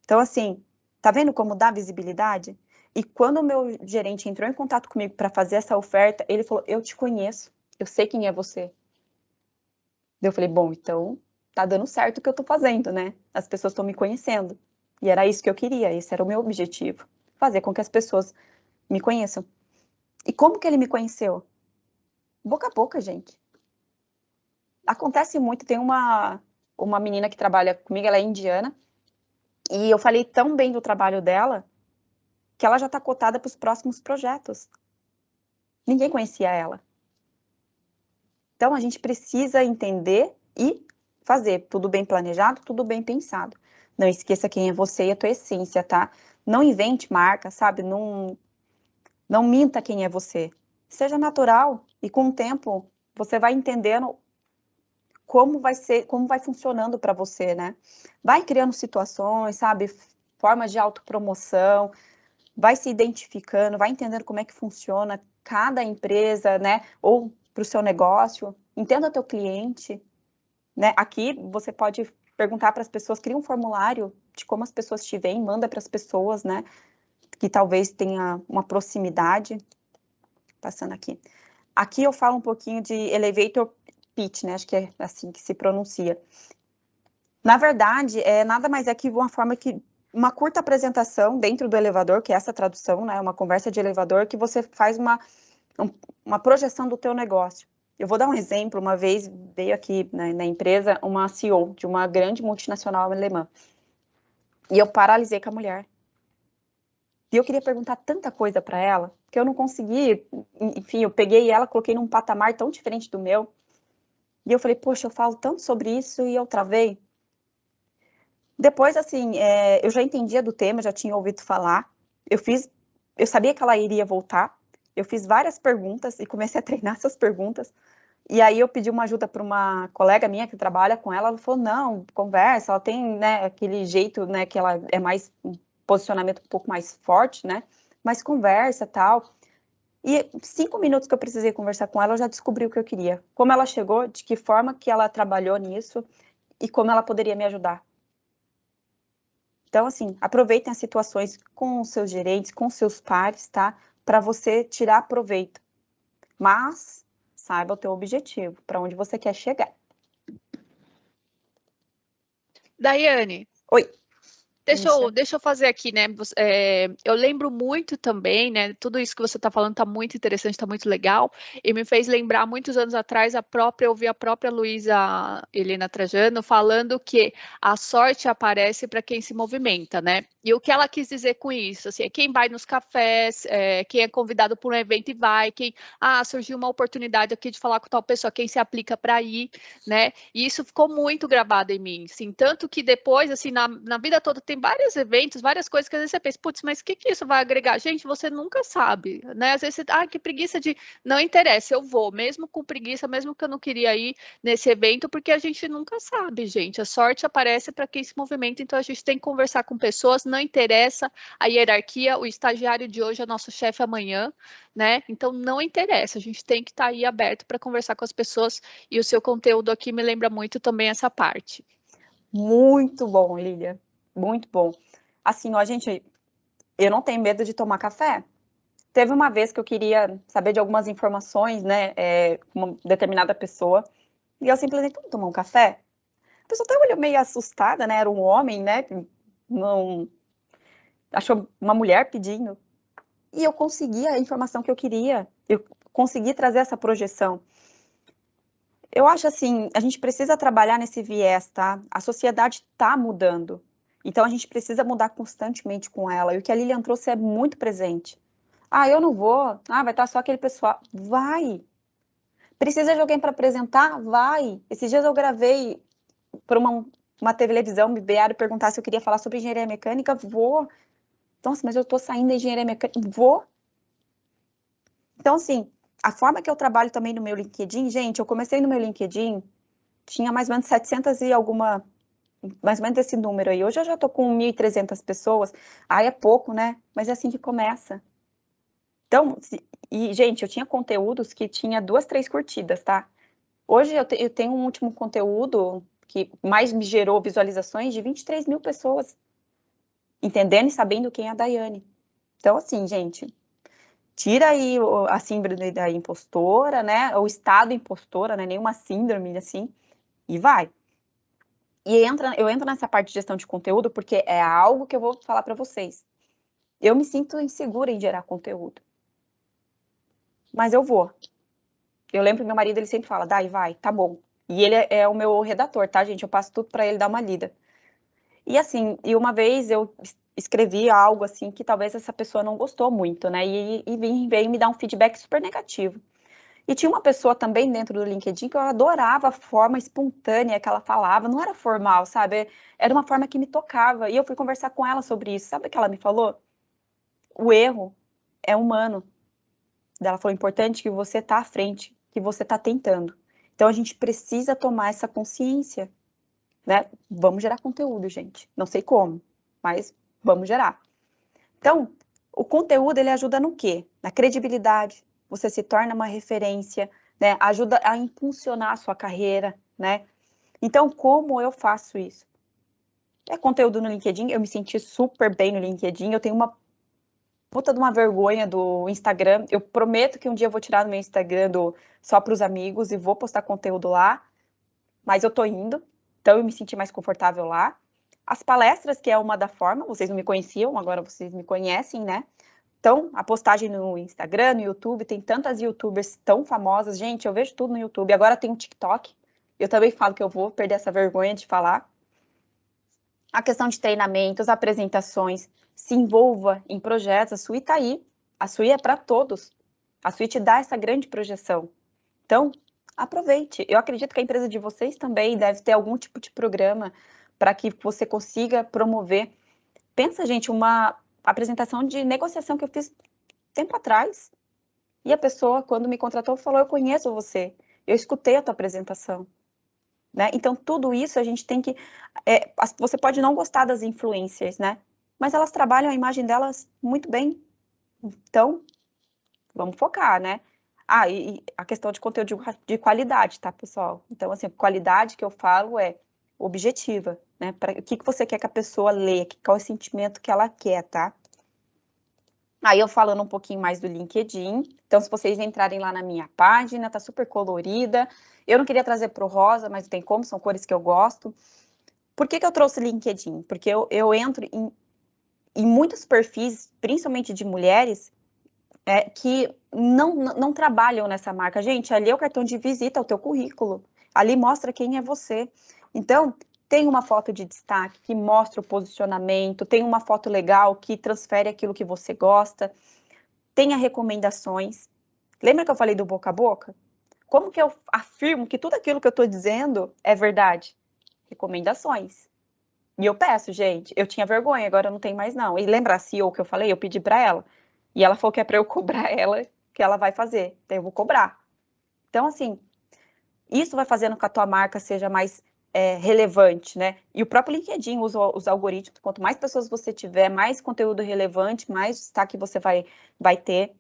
Então, assim, tá vendo como dá visibilidade? E quando o meu gerente entrou em contato comigo para fazer essa oferta, ele falou, eu te conheço, eu sei quem é você. Eu falei, bom, então tá dando certo o que eu tô fazendo, né? As pessoas estão me conhecendo. E era isso que eu queria, esse era o meu objetivo. Fazer com que as pessoas me conheçam. E como que ele me conheceu? Boca a boca, gente. Acontece muito, tem uma menina que trabalha comigo, ela é indiana, e eu falei tão bem do trabalho dela, que ela já está cotada para os próximos projetos. Ninguém conhecia ela. Então, a gente precisa entender e fazer tudo bem planejado, tudo bem pensado. Não esqueça quem é você e a tua essência, tá? Não invente marca, sabe? Não minta quem é você. Seja natural e com o tempo você vai entendendo como vai funcionando para você, né? Vai criando situações, sabe? Formas de autopromoção, vai se identificando, vai entendendo como é que funciona cada empresa, né? Ou para o seu negócio, entenda teu cliente, né? Aqui você pode perguntar para as pessoas, cria um formulário de como as pessoas te veem, manda para as pessoas, né? Que talvez tenha uma proximidade. Passando aqui. Aqui eu falo um pouquinho de elevator pitch, né? Acho que é assim que se pronuncia. Na verdade, nada mais é que uma curta apresentação dentro do elevador, que é essa tradução, né? Uma conversa de elevador, que você faz uma projeção do teu negócio. Eu vou dar um exemplo. Uma vez veio aqui na empresa uma CEO de uma grande multinacional alemã. E eu paralisei com a mulher. E eu queria perguntar tanta coisa para ela, que eu não consegui. Enfim, eu peguei ela, coloquei num patamar tão diferente do meu. E eu falei, poxa, eu falo tanto sobre isso e eu travei. Depois, assim, eu já entendia do tema, já tinha ouvido falar. Eu sabia que ela iria voltar. Eu fiz várias perguntas e comecei a treinar essas perguntas. E aí eu pedi uma ajuda para uma colega minha que trabalha com ela. Ela falou, não, conversa. Ela tem, né, aquele jeito, né, que ela é mais um posicionamento um pouco mais forte, né? Mas conversa, tal. E 5 minutos que eu precisei conversar com ela, eu já descobri o que eu queria. Como ela chegou, de que forma que ela trabalhou nisso e como ela poderia me ajudar. Então, assim, aproveitem as situações com os seus gerentes, com os seus pares, tá? Para você tirar proveito. Mas saiba o teu objetivo, para onde você quer chegar. Daiane. Oi. Deixa eu fazer aqui, né? Eu lembro muito também, né? Tudo isso que você está falando está muito interessante, está muito legal, e me fez lembrar muitos anos atrás eu ouvi a própria Luísa Helena Trajano falando que a sorte aparece para quem se movimenta, né? E o que ela quis dizer com isso, assim, é quem vai nos cafés, quem é convidado por um evento e vai, surgiu uma oportunidade aqui de falar com tal pessoa, quem se aplica para ir, né? E isso ficou muito gravado em mim, assim, tanto que depois, assim, na vida toda tem vários eventos, várias coisas que às vezes você pensa, putz, mas o que isso vai agregar? Gente, você nunca sabe, né? Às vezes você, que preguiça de, não interessa, eu vou, mesmo com preguiça, mesmo que eu não queria ir nesse evento, porque a gente nunca sabe, gente. A sorte aparece para quem se movimenta, então a gente tem que conversar com pessoas, não interessa a hierarquia, o estagiário de hoje é nosso chefe amanhã, né? Então não interessa, a gente tem que estar aí aberto para conversar com as pessoas, e o seu conteúdo aqui me lembra muito também essa parte. Muito bom, Lília. Muito bom. Assim, ó, gente, eu não tenho medo de tomar café. Teve uma vez que eu queria saber de algumas informações, né, com uma determinada pessoa, e eu simplesmente, vamos tomar um café? A pessoa até olhou meio assustada, né, era um homem, né, não... achou uma mulher pedindo, e eu consegui a informação que eu queria, eu consegui trazer essa projeção. Eu acho assim, a gente precisa trabalhar nesse viés, tá? A sociedade está mudando, então a gente precisa mudar constantemente com ela, e o que a Lilian trouxe é muito presente. Eu não vou, vai estar só aquele pessoal. Vai! Precisa de alguém para apresentar? Vai! Esses dias eu gravei para uma televisão, me vieram perguntar se eu queria falar sobre engenharia mecânica, vou. Nossa, mas eu estou saindo da engenharia mecânica, vou. Então, assim, a forma que eu trabalho também no meu LinkedIn, gente, eu comecei no meu LinkedIn, tinha mais ou menos 700 e alguma, mais ou menos esse número aí. Hoje eu já estou com 1.300 pessoas, é pouco, né? Mas é assim que começa. Então, gente, eu tinha conteúdos que tinha 2, 3 curtidas, tá? Hoje eu tenho um último conteúdo que mais me gerou visualizações de 23 mil pessoas, entendendo e sabendo quem é a Daiane. Então, assim, gente, tira aí a síndrome da impostora, né? O estado impostora, né? Nenhuma síndrome, assim, e vai. E eu entro nessa parte de gestão de conteúdo porque é algo que eu vou falar para vocês. Eu me sinto insegura em gerar conteúdo. Mas eu vou. Eu lembro que meu marido, ele sempre fala, Dai, vai, tá bom. E ele é o meu redator, tá, gente? Eu passo tudo para ele dar uma lida. E assim, uma vez eu escrevi algo assim que talvez essa pessoa não gostou muito, né? E veio me dar um feedback super negativo. E tinha uma pessoa também dentro do LinkedIn que eu adorava a forma espontânea que ela falava, não era formal, sabe? Era uma forma que me tocava. E eu fui conversar com ela sobre isso. Sabe o que ela me falou? O erro é humano. Ela falou, importante que você tá à frente, que você tá tentando. Então a gente precisa tomar essa consciência, né? Vamos gerar conteúdo, gente. Não sei como, mas vamos gerar. Então, o conteúdo, ele ajuda no quê? Na credibilidade. Você se torna uma referência, né? Ajuda a impulsionar a sua carreira, né? Então, como eu faço isso? É conteúdo no LinkedIn, eu me senti super bem no LinkedIn, eu tenho uma puta de uma vergonha do Instagram, eu prometo que um dia eu vou tirar do meu Instagram só para os amigos e vou postar conteúdo lá, mas eu tô indo, então eu me senti mais confortável lá. As palestras, que é uma da forma, vocês não me conheciam, agora vocês me conhecem, né? Então, a postagem no Instagram, no YouTube, tem tantas youtubers tão famosas. Gente, eu vejo tudo no YouTube. Agora tem um TikTok. Eu também falo que eu vou perder essa vergonha de falar. A questão de treinamentos, apresentações, se envolva em projetos. A Sui está aí. A Sui é para todos. A Sui te dá essa grande projeção. Então, aproveite. Eu acredito que a empresa de vocês também deve ter algum tipo de programa para que você consiga promover. Pensa, gente, uma apresentação de negociação que eu fiz tempo atrás. E a pessoa, quando me contratou, falou, eu conheço você, eu escutei a tua apresentação. Né? Então, tudo isso a gente tem que... você pode não gostar das influencers, né? Mas elas trabalham a imagem delas muito bem. Então, vamos focar, né? E a questão de conteúdo de qualidade, tá, pessoal? Então, assim, qualidade que eu falo é objetiva, né? O que você quer que a pessoa leia, qual é o sentimento que ela quer, tá? Aí eu falando um pouquinho mais do LinkedIn, então se vocês entrarem lá na minha página, tá super colorida. Eu não queria trazer pro rosa, mas não tem como, são cores que eu gosto. Por que eu trouxe LinkedIn? Porque eu entro em muitos perfis, principalmente de mulheres, que não trabalham nessa marca. Gente, ali é o cartão de visita, o teu currículo. Ali mostra quem é você. Então, tem uma foto de destaque que mostra o posicionamento, tem uma foto legal que transfere aquilo que você gosta, tenha recomendações. Lembra que eu falei do boca a boca? Como que eu afirmo que tudo aquilo que eu estou dizendo é verdade? Recomendações. E eu peço, gente, eu tinha vergonha, agora eu não tenho mais não. E lembra a CEO que eu falei? Eu pedi para ela. E ela falou que é para eu cobrar ela, que ela vai fazer. Então eu vou cobrar. Então, assim, isso vai fazendo com que a tua marca seja mais relevante, né? E o próprio LinkedIn usa os algoritmos. Quanto mais pessoas você tiver, mais conteúdo relevante, mais destaque você vai ter.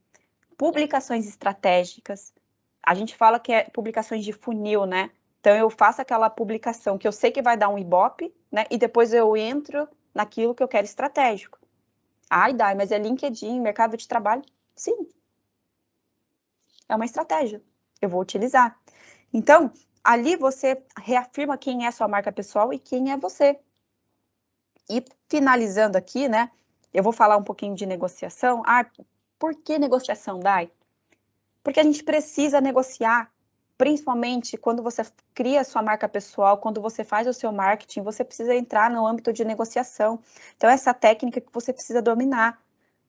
Publicações estratégicas. A gente fala que é publicações de funil, né? Então, eu faço aquela publicação que eu sei que vai dar um Ibope, né? E depois eu entro naquilo que eu quero estratégico. Ai, Dai, mas é LinkedIn, mercado de trabalho? Sim. É uma estratégia. Eu vou utilizar. Então, ali você reafirma quem é a sua marca pessoal e quem é você. E finalizando aqui, né? Eu vou falar um pouquinho de negociação. Por que negociação, Dai? Porque a gente precisa negociar, principalmente quando você cria a sua marca pessoal, quando você faz o seu marketing, você precisa entrar no âmbito de negociação. Então, essa técnica que você precisa dominar,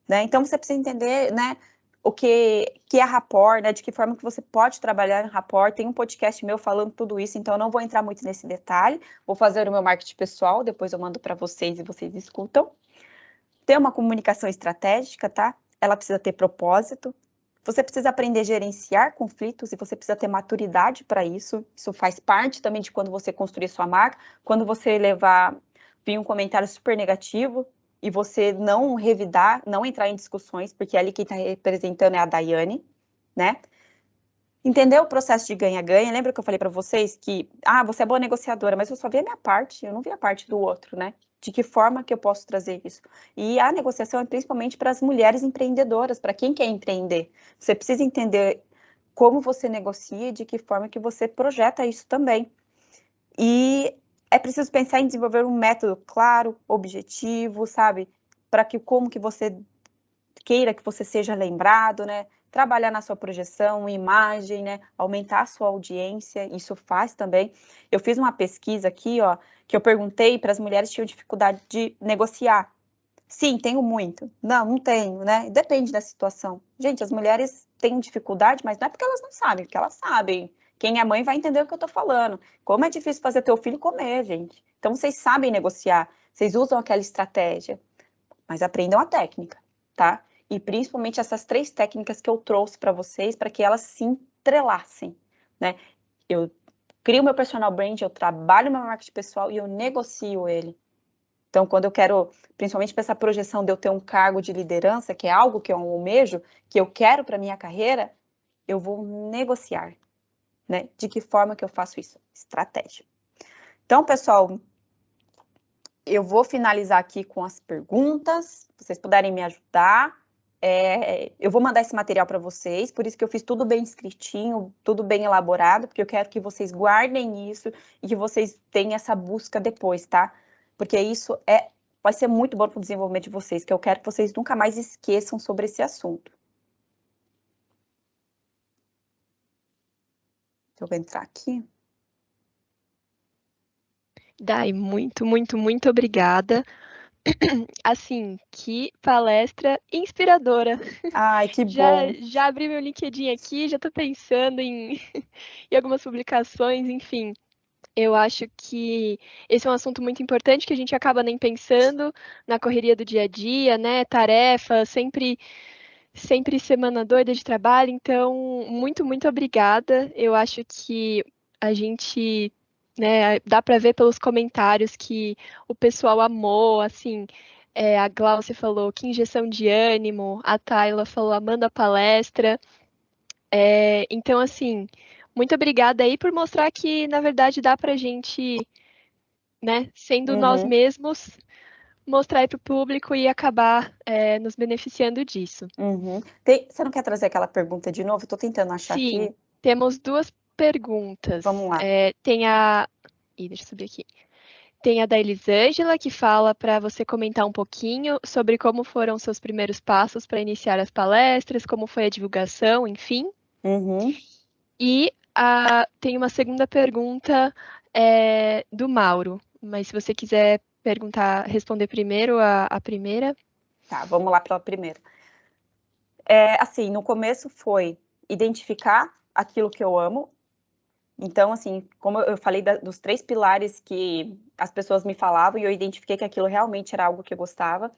né? Então, você precisa entender, né, o que é rapport, né, de que forma que você pode trabalhar em rapport. Tem um podcast meu falando tudo isso, então eu não vou entrar muito nesse detalhe. Vou fazer o meu marketing pessoal, depois eu mando para vocês e vocês escutam. Ter uma comunicação estratégica, tá? Ela precisa ter propósito. Você precisa aprender a gerenciar conflitos e você precisa ter maturidade para isso. Isso faz parte também de quando você construir sua marca. Quando você vir um comentário super negativo e você não revidar, não entrar em discussões, porque ali quem está representando é a Daiane, né? Entender o processo de ganha-ganha. Lembra que eu falei para vocês que, você é boa negociadora, mas eu só vi a minha parte, eu não vi a parte do outro, né? De que forma que eu posso trazer isso? E a negociação é principalmente para as mulheres empreendedoras, para quem quer empreender. Você precisa entender como você negocia e de que forma que você projeta isso também. E é preciso pensar em desenvolver um método claro, objetivo, sabe? Para que como que você queira que você seja lembrado, né? Trabalhar na sua projeção, imagem, né? Aumentar a sua audiência, isso faz também. Eu fiz uma pesquisa aqui, ó, que eu perguntei para as mulheres que tinham dificuldade de negociar. Sim, tenho muito. Não, não tenho, né? Depende da situação. Gente, as mulheres têm dificuldade, mas não é porque elas não sabem, porque elas sabem. Quem é mãe vai entender o que eu tô falando. Como é difícil fazer teu filho comer, gente. Então, vocês sabem negociar, vocês usam aquela estratégia, mas aprendam a técnica, tá? E principalmente essas 3 técnicas que eu trouxe para vocês, para que elas se entrelacem, né? Eu crio meu personal brand, eu trabalho meu marketing pessoal e eu negocio ele. Então, quando eu quero, principalmente para essa projeção de eu ter um cargo de liderança, que é algo que eu almejo, que eu quero para minha carreira, eu vou negociar, né? De que forma que eu faço isso? Estratégia. Então, pessoal, eu vou finalizar aqui com as perguntas, se vocês puderem me ajudar. Eu vou mandar esse material para vocês, por isso que eu fiz tudo bem escritinho, tudo bem elaborado, porque eu quero que vocês guardem isso e que vocês tenham essa busca depois, tá? Porque isso vai ser muito bom para o desenvolvimento de vocês, que eu quero que vocês nunca mais esqueçam sobre esse assunto. Deixa eu entrar aqui. Dai, muito, muito, muito obrigada. Assim, que palestra inspiradora. Ai, que Já, bom. já abri meu LinkedIn aqui, já estou pensando em algumas publicações, enfim. Eu acho que esse é um assunto muito importante que a gente acaba nem pensando na correria do dia a dia, né? Tarefa, sempre semana doida de trabalho. Então, muito, muito obrigada. Eu acho que a gente, né, dá para ver pelos comentários que o pessoal amou, assim. A Glaucia falou que injeção de ânimo, a Tayla falou amando a palestra. Então, assim, muito obrigada aí por mostrar que, na verdade, dá pra gente, né, sendo nós mesmos, mostrar aí pro público e acabar nos beneficiando disso. Você não quer trazer aquela pergunta de novo? Estou tentando achar Sim, aqui. temos 2 perguntas. Vamos lá. Tem a... deixa eu subir aqui. Tem a da Elisângela, que fala para você comentar um pouquinho sobre como foram seus primeiros passos para iniciar as palestras, como foi a divulgação, enfim. E tem uma segunda pergunta do Mauro, mas se você quiser responder primeiro a primeira. Tá, vamos lá para a primeira. Assim, no começo foi identificar aquilo que eu amo. Então, assim, como eu falei dos 3 pilares que as pessoas me falavam e eu identifiquei que aquilo realmente era algo que eu gostava.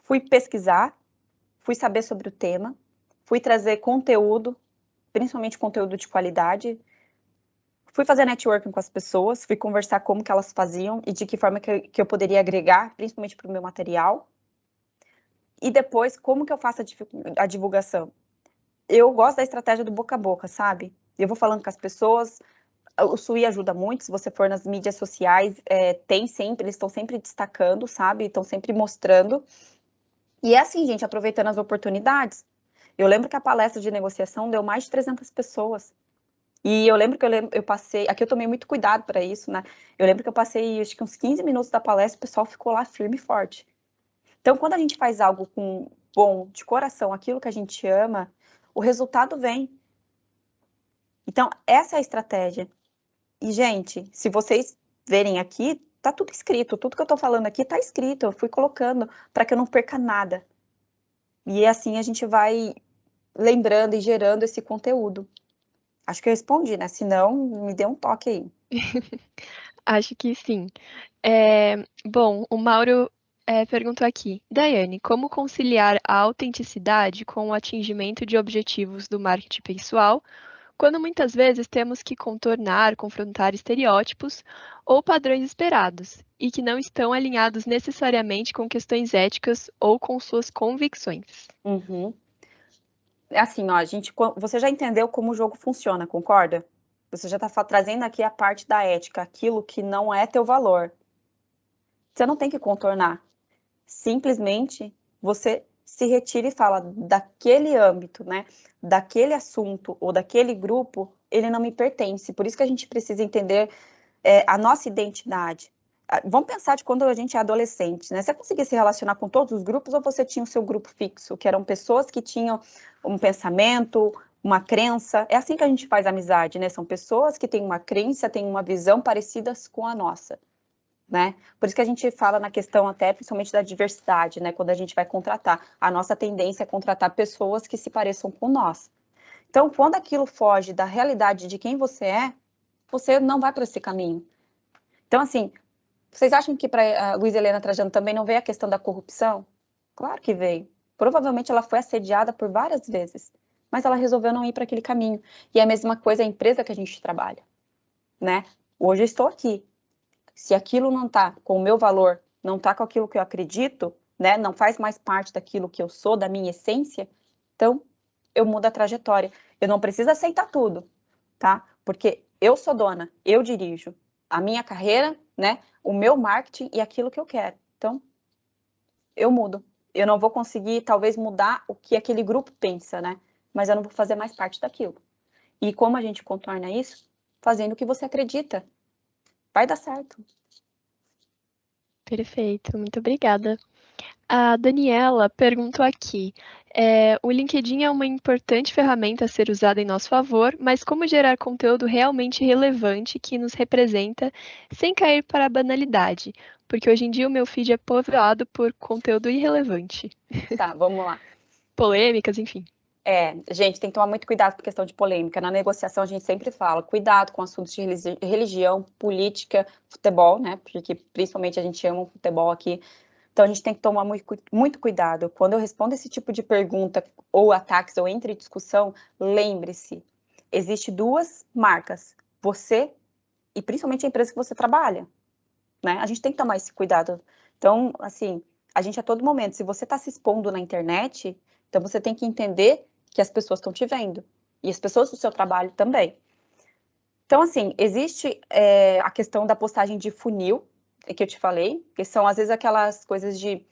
Fui pesquisar, fui saber sobre o tema, fui trazer conteúdo, principalmente conteúdo de qualidade. Fui fazer networking com as pessoas, fui conversar como que elas faziam e de que forma que eu poderia agregar, principalmente para o meu material. E depois, como que eu faço a divulgação? Eu gosto da estratégia do boca a boca, sabe? Eu vou falando com as pessoas, o Sui ajuda muito, se você for nas mídias sociais, eles estão sempre destacando, sabe? Estão sempre mostrando. E é assim, gente, aproveitando as oportunidades. Eu lembro que a palestra de negociação deu mais de 300 pessoas. E eu lembro que eu passei, aqui eu tomei muito cuidado para isso, né? Eu lembro que eu passei, acho que uns 15 minutos da palestra, o pessoal ficou lá firme e forte. Então, quando a gente faz algo bom, de coração, aquilo que a gente ama, o resultado vem. Então, essa é a estratégia. E, gente, se vocês verem aqui, tá tudo escrito. Tudo que eu tô falando aqui tá escrito. Eu fui colocando para que eu não perca nada. E assim a gente vai lembrando e gerando esse conteúdo. Acho que eu respondi, né? Se não, me dê um toque aí. Acho que sim. Bom, o Mauro perguntou aqui. Daiane, como conciliar a autenticidade com o atingimento de objetivos do marketing pessoal quando muitas vezes temos que contornar, confrontar estereótipos ou padrões esperados, e que não estão alinhados necessariamente com questões éticas ou com suas convicções. Uhum. É assim, ó, você já entendeu como o jogo funciona, concorda? Você já está trazendo aqui a parte da ética, aquilo que não é teu valor. Você não tem que contornar. Simplesmente você se retira e fala daquele âmbito, né? Daquele assunto ou daquele grupo, ele não me pertence. Por isso que a gente precisa entender a nossa identidade. Vamos pensar de quando a gente é adolescente, né? Você conseguia se relacionar com todos os grupos ou você tinha o seu grupo fixo, que eram pessoas que tinham um pensamento, uma crença? É assim que a gente faz amizade, né? São pessoas que têm uma crença, têm uma visão parecidas com a nossa, né? Por isso que a gente fala na questão até principalmente da diversidade, né? Quando a gente vai contratar, a nossa tendência é contratar pessoas que se pareçam com nós. Então, quando aquilo foge da realidade de quem você não vai para esse caminho. Então, assim, vocês acham que para a Luísa Helena Trajano também não veio a questão da corrupção? Claro que veio. Provavelmente ela foi assediada por várias vezes, mas ela resolveu não ir para aquele caminho. E é a mesma coisa a empresa que a gente trabalha, né? Hoje eu estou aqui. Se aquilo não está com o meu valor, não está com aquilo que eu acredito, né? Não faz mais parte daquilo que eu sou, da minha essência, então eu mudo a trajetória. Eu não preciso aceitar tudo, tá? Porque eu sou dona, eu dirijo a minha carreira, né? O meu marketing e aquilo que eu quero. Então, eu mudo. Eu não vou conseguir, talvez, mudar o que aquele grupo pensa, né? Mas eu não vou fazer mais parte daquilo. E como a gente contorna isso? Fazendo o que você acredita. Vai dar certo. Perfeito, muito obrigada. A Daniela perguntou aqui: o LinkedIn é uma importante ferramenta a ser usada em nosso favor, mas como gerar conteúdo realmente relevante que nos representa sem cair para a banalidade? Porque hoje em dia o meu feed é povoado por conteúdo irrelevante. Tá, vamos lá. Polêmicas, enfim. Gente, tem que tomar muito cuidado com a questão de polêmica. Na negociação, a gente sempre fala, cuidado com assuntos de religião, política, futebol, né? Porque principalmente a gente ama o futebol aqui. Então, a gente tem que tomar muito cuidado. Quando eu respondo esse tipo de pergunta, ou ataques, ou entre discussão, lembre-se, existe duas marcas, você e principalmente a empresa que você trabalha, né? A gente tem que tomar esse cuidado. Então, assim, a gente a todo momento, se você está se expondo na internet, então você tem que entender que as pessoas estão te vendo, e as pessoas do seu trabalho também. Então, assim, existe a questão da postagem de funil, que eu te falei, que são, às vezes, aquelas coisas de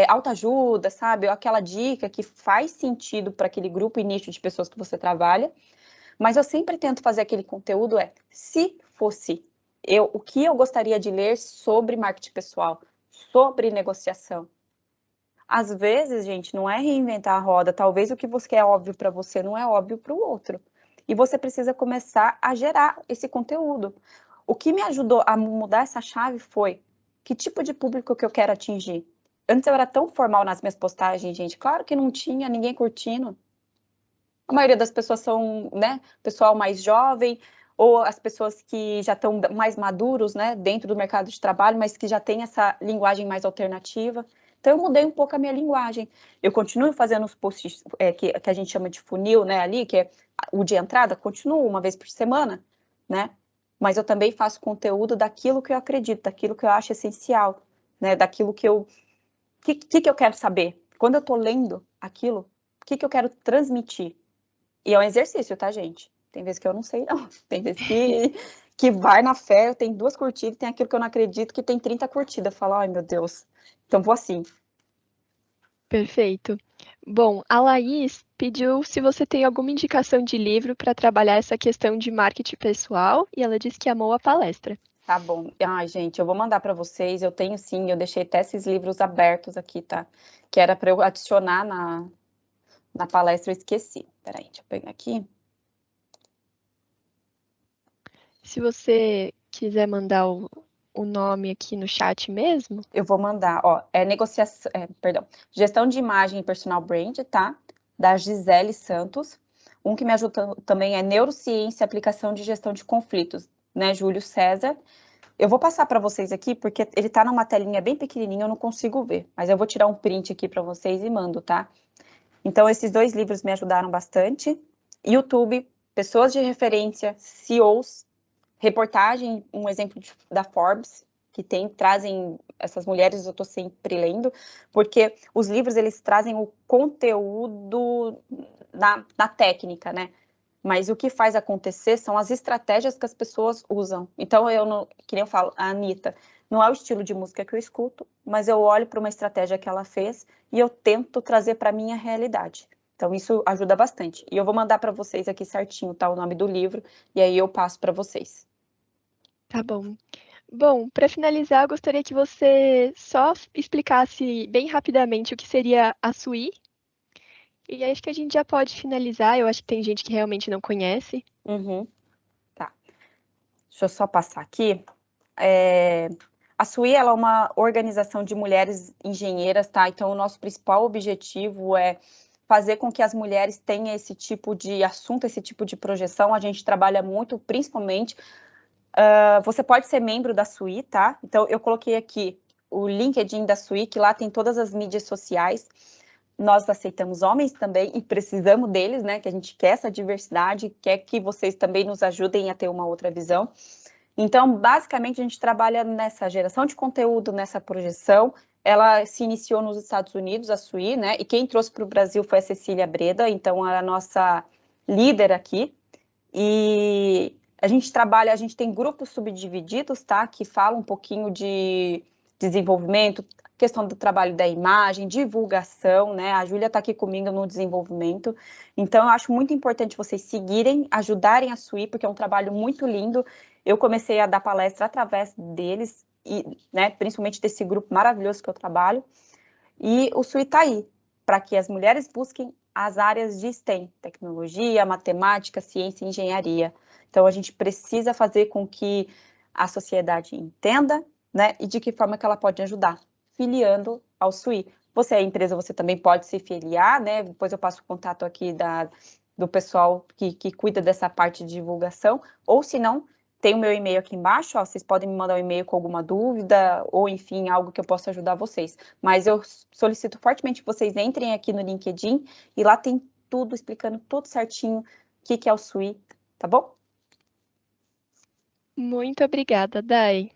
autoajuda, sabe? Ou aquela dica que faz sentido para aquele grupo e nicho de pessoas que você trabalha, mas eu sempre tento fazer aquele conteúdo se fosse o que eu gostaria de ler sobre marketing pessoal, sobre negociação. Às vezes, gente, não é reinventar a roda, talvez o que você é óbvio para você não é óbvio para o outro. E você precisa começar a gerar esse conteúdo. O que me ajudou a mudar essa chave foi que tipo de público que eu quero atingir. Antes eu era tão formal nas minhas postagens, gente. Claro que não tinha ninguém curtindo. A maioria das pessoas são, né, pessoal mais jovem, ou as pessoas que já estão mais maduros, né, dentro do mercado de trabalho, mas que já tem essa linguagem mais alternativa. Então, eu mudei um pouco a minha linguagem. Eu continuo fazendo os posts que a gente chama de funil, né, ali, que é o de entrada, continuo uma vez por semana, né, mas eu também faço conteúdo daquilo que eu acredito, daquilo que eu acho essencial, né, daquilo que eu... O que eu quero saber? Quando eu estou lendo aquilo, o que eu quero transmitir? E é um exercício, tá, gente? Tem vezes que eu não sei, não. Tem vezes que vai na fé, tem 2 curtidas, tem aquilo que eu não acredito, que tem 30 curtidas. Eu falo, ai, meu Deus. Então, vou assim. Perfeito. Bom, a Laís pediu se você tem alguma indicação de livro para trabalhar essa questão de marketing pessoal e ela disse que amou a palestra. Tá bom. Ai, gente, eu vou mandar para vocês. Eu tenho sim, eu deixei até esses livros abertos aqui, tá? Que era para eu adicionar na palestra, eu esqueci. Peraí, deixa eu pegar aqui. Se você quiser mandar o nome aqui no chat mesmo. Eu vou mandar, ó, gestão de imagem e personal brand, tá? Da Gisele Santos. Um que me ajuda também é neurociência e aplicação de gestão de conflitos, né? Júlio César. Eu vou passar para vocês aqui, porque ele tá numa telinha bem pequenininha, eu não consigo ver. Mas eu vou tirar um print aqui para vocês e mando, tá? Então, esses 2 livros me ajudaram bastante. YouTube, pessoas de referência, CEOs, reportagem, um exemplo da Forbes, que trazem essas mulheres, eu estou sempre lendo, porque os livros, eles trazem o conteúdo na técnica, né? Mas o que faz acontecer são as estratégias que as pessoas usam. Então, que nem eu falo, a Anitta, não é o estilo de música que eu escuto, mas eu olho para uma estratégia que ela fez e eu tento trazer para a minha realidade. Então, isso ajuda bastante. E eu vou mandar para vocês aqui certinho, tá, o nome do livro, e aí eu passo para vocês. Tá bom. Bom, para finalizar, eu gostaria que você só explicasse bem rapidamente o que seria a SUI. E acho que a gente já pode finalizar. Eu acho que tem gente que realmente não conhece. Tá. Deixa eu só passar aqui. A SUI, ela é uma organização de mulheres engenheiras, tá? Então, o nosso principal objetivo é fazer com que as mulheres tenham esse tipo de assunto, esse tipo de projeção. A gente trabalha muito, principalmente... você pode ser membro da SUI, tá? Então, eu coloquei aqui o LinkedIn da SUI, que lá tem todas as mídias sociais. Nós aceitamos homens também e precisamos deles, né? Que a gente quer essa diversidade, quer que vocês também nos ajudem a ter uma outra visão. Então, basicamente, a gente trabalha nessa geração de conteúdo, nessa projeção. Ela se iniciou nos Estados Unidos, a SUI, né? E quem trouxe para o Brasil foi a Cecília Breda, então ela é a nossa líder aqui. E a gente tem grupos subdivididos, tá? Que falam um pouquinho de desenvolvimento, questão do trabalho da imagem, divulgação, né? A Júlia está aqui comigo no desenvolvimento. Então, eu acho muito importante vocês seguirem, ajudarem a SUI, porque é um trabalho muito lindo. Eu comecei a dar palestra através deles, e, né, principalmente desse grupo maravilhoso que eu trabalho. E o SUI está aí, para que as mulheres busquem as áreas de STEM, tecnologia, matemática, ciência e engenharia. Então, a gente precisa fazer com que a sociedade entenda, né, e de que forma que ela pode ajudar, filiando ao SUI. Você é empresa, você também pode se filiar, né, depois eu passo o contato aqui do pessoal que cuida dessa parte de divulgação, ou se não, tem o meu e-mail aqui embaixo, ó, vocês podem me mandar um e-mail com alguma dúvida, ou enfim, algo que eu possa ajudar vocês. Mas eu solicito fortemente que vocês entrem aqui no LinkedIn, e lá tem tudo, explicando tudo certinho o que é o SUI, tá bom? Muito obrigada, Dai.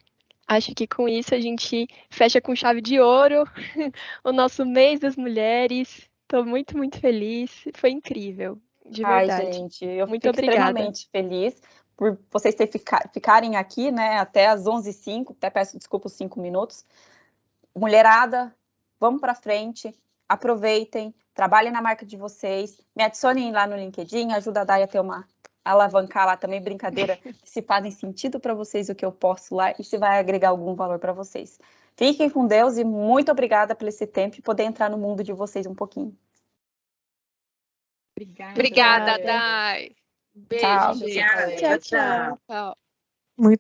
Acho que com isso a gente fecha com chave de ouro o nosso mês das mulheres. Estou muito, muito feliz. Foi incrível, de Ai, verdade. gente, eu Muito fico obrigada. extremamente feliz por vocês ficarem aqui, né, até às 11h05, até peço desculpa os 5 minutos. Mulherada, vamos para frente, aproveitem, trabalhem na marca de vocês, me adicionem lá no LinkedIn, ajuda a Dai a ter alavancar lá também, brincadeira, se fazem sentido para vocês o que eu posto lá e se vai agregar algum valor para vocês. Fiquem com Deus e muito obrigada por esse tempo e poder entrar no mundo de vocês um pouquinho. Obrigada, Dai. Beijo, Tchau, gente. gente. Tchau, tchau. Tchau.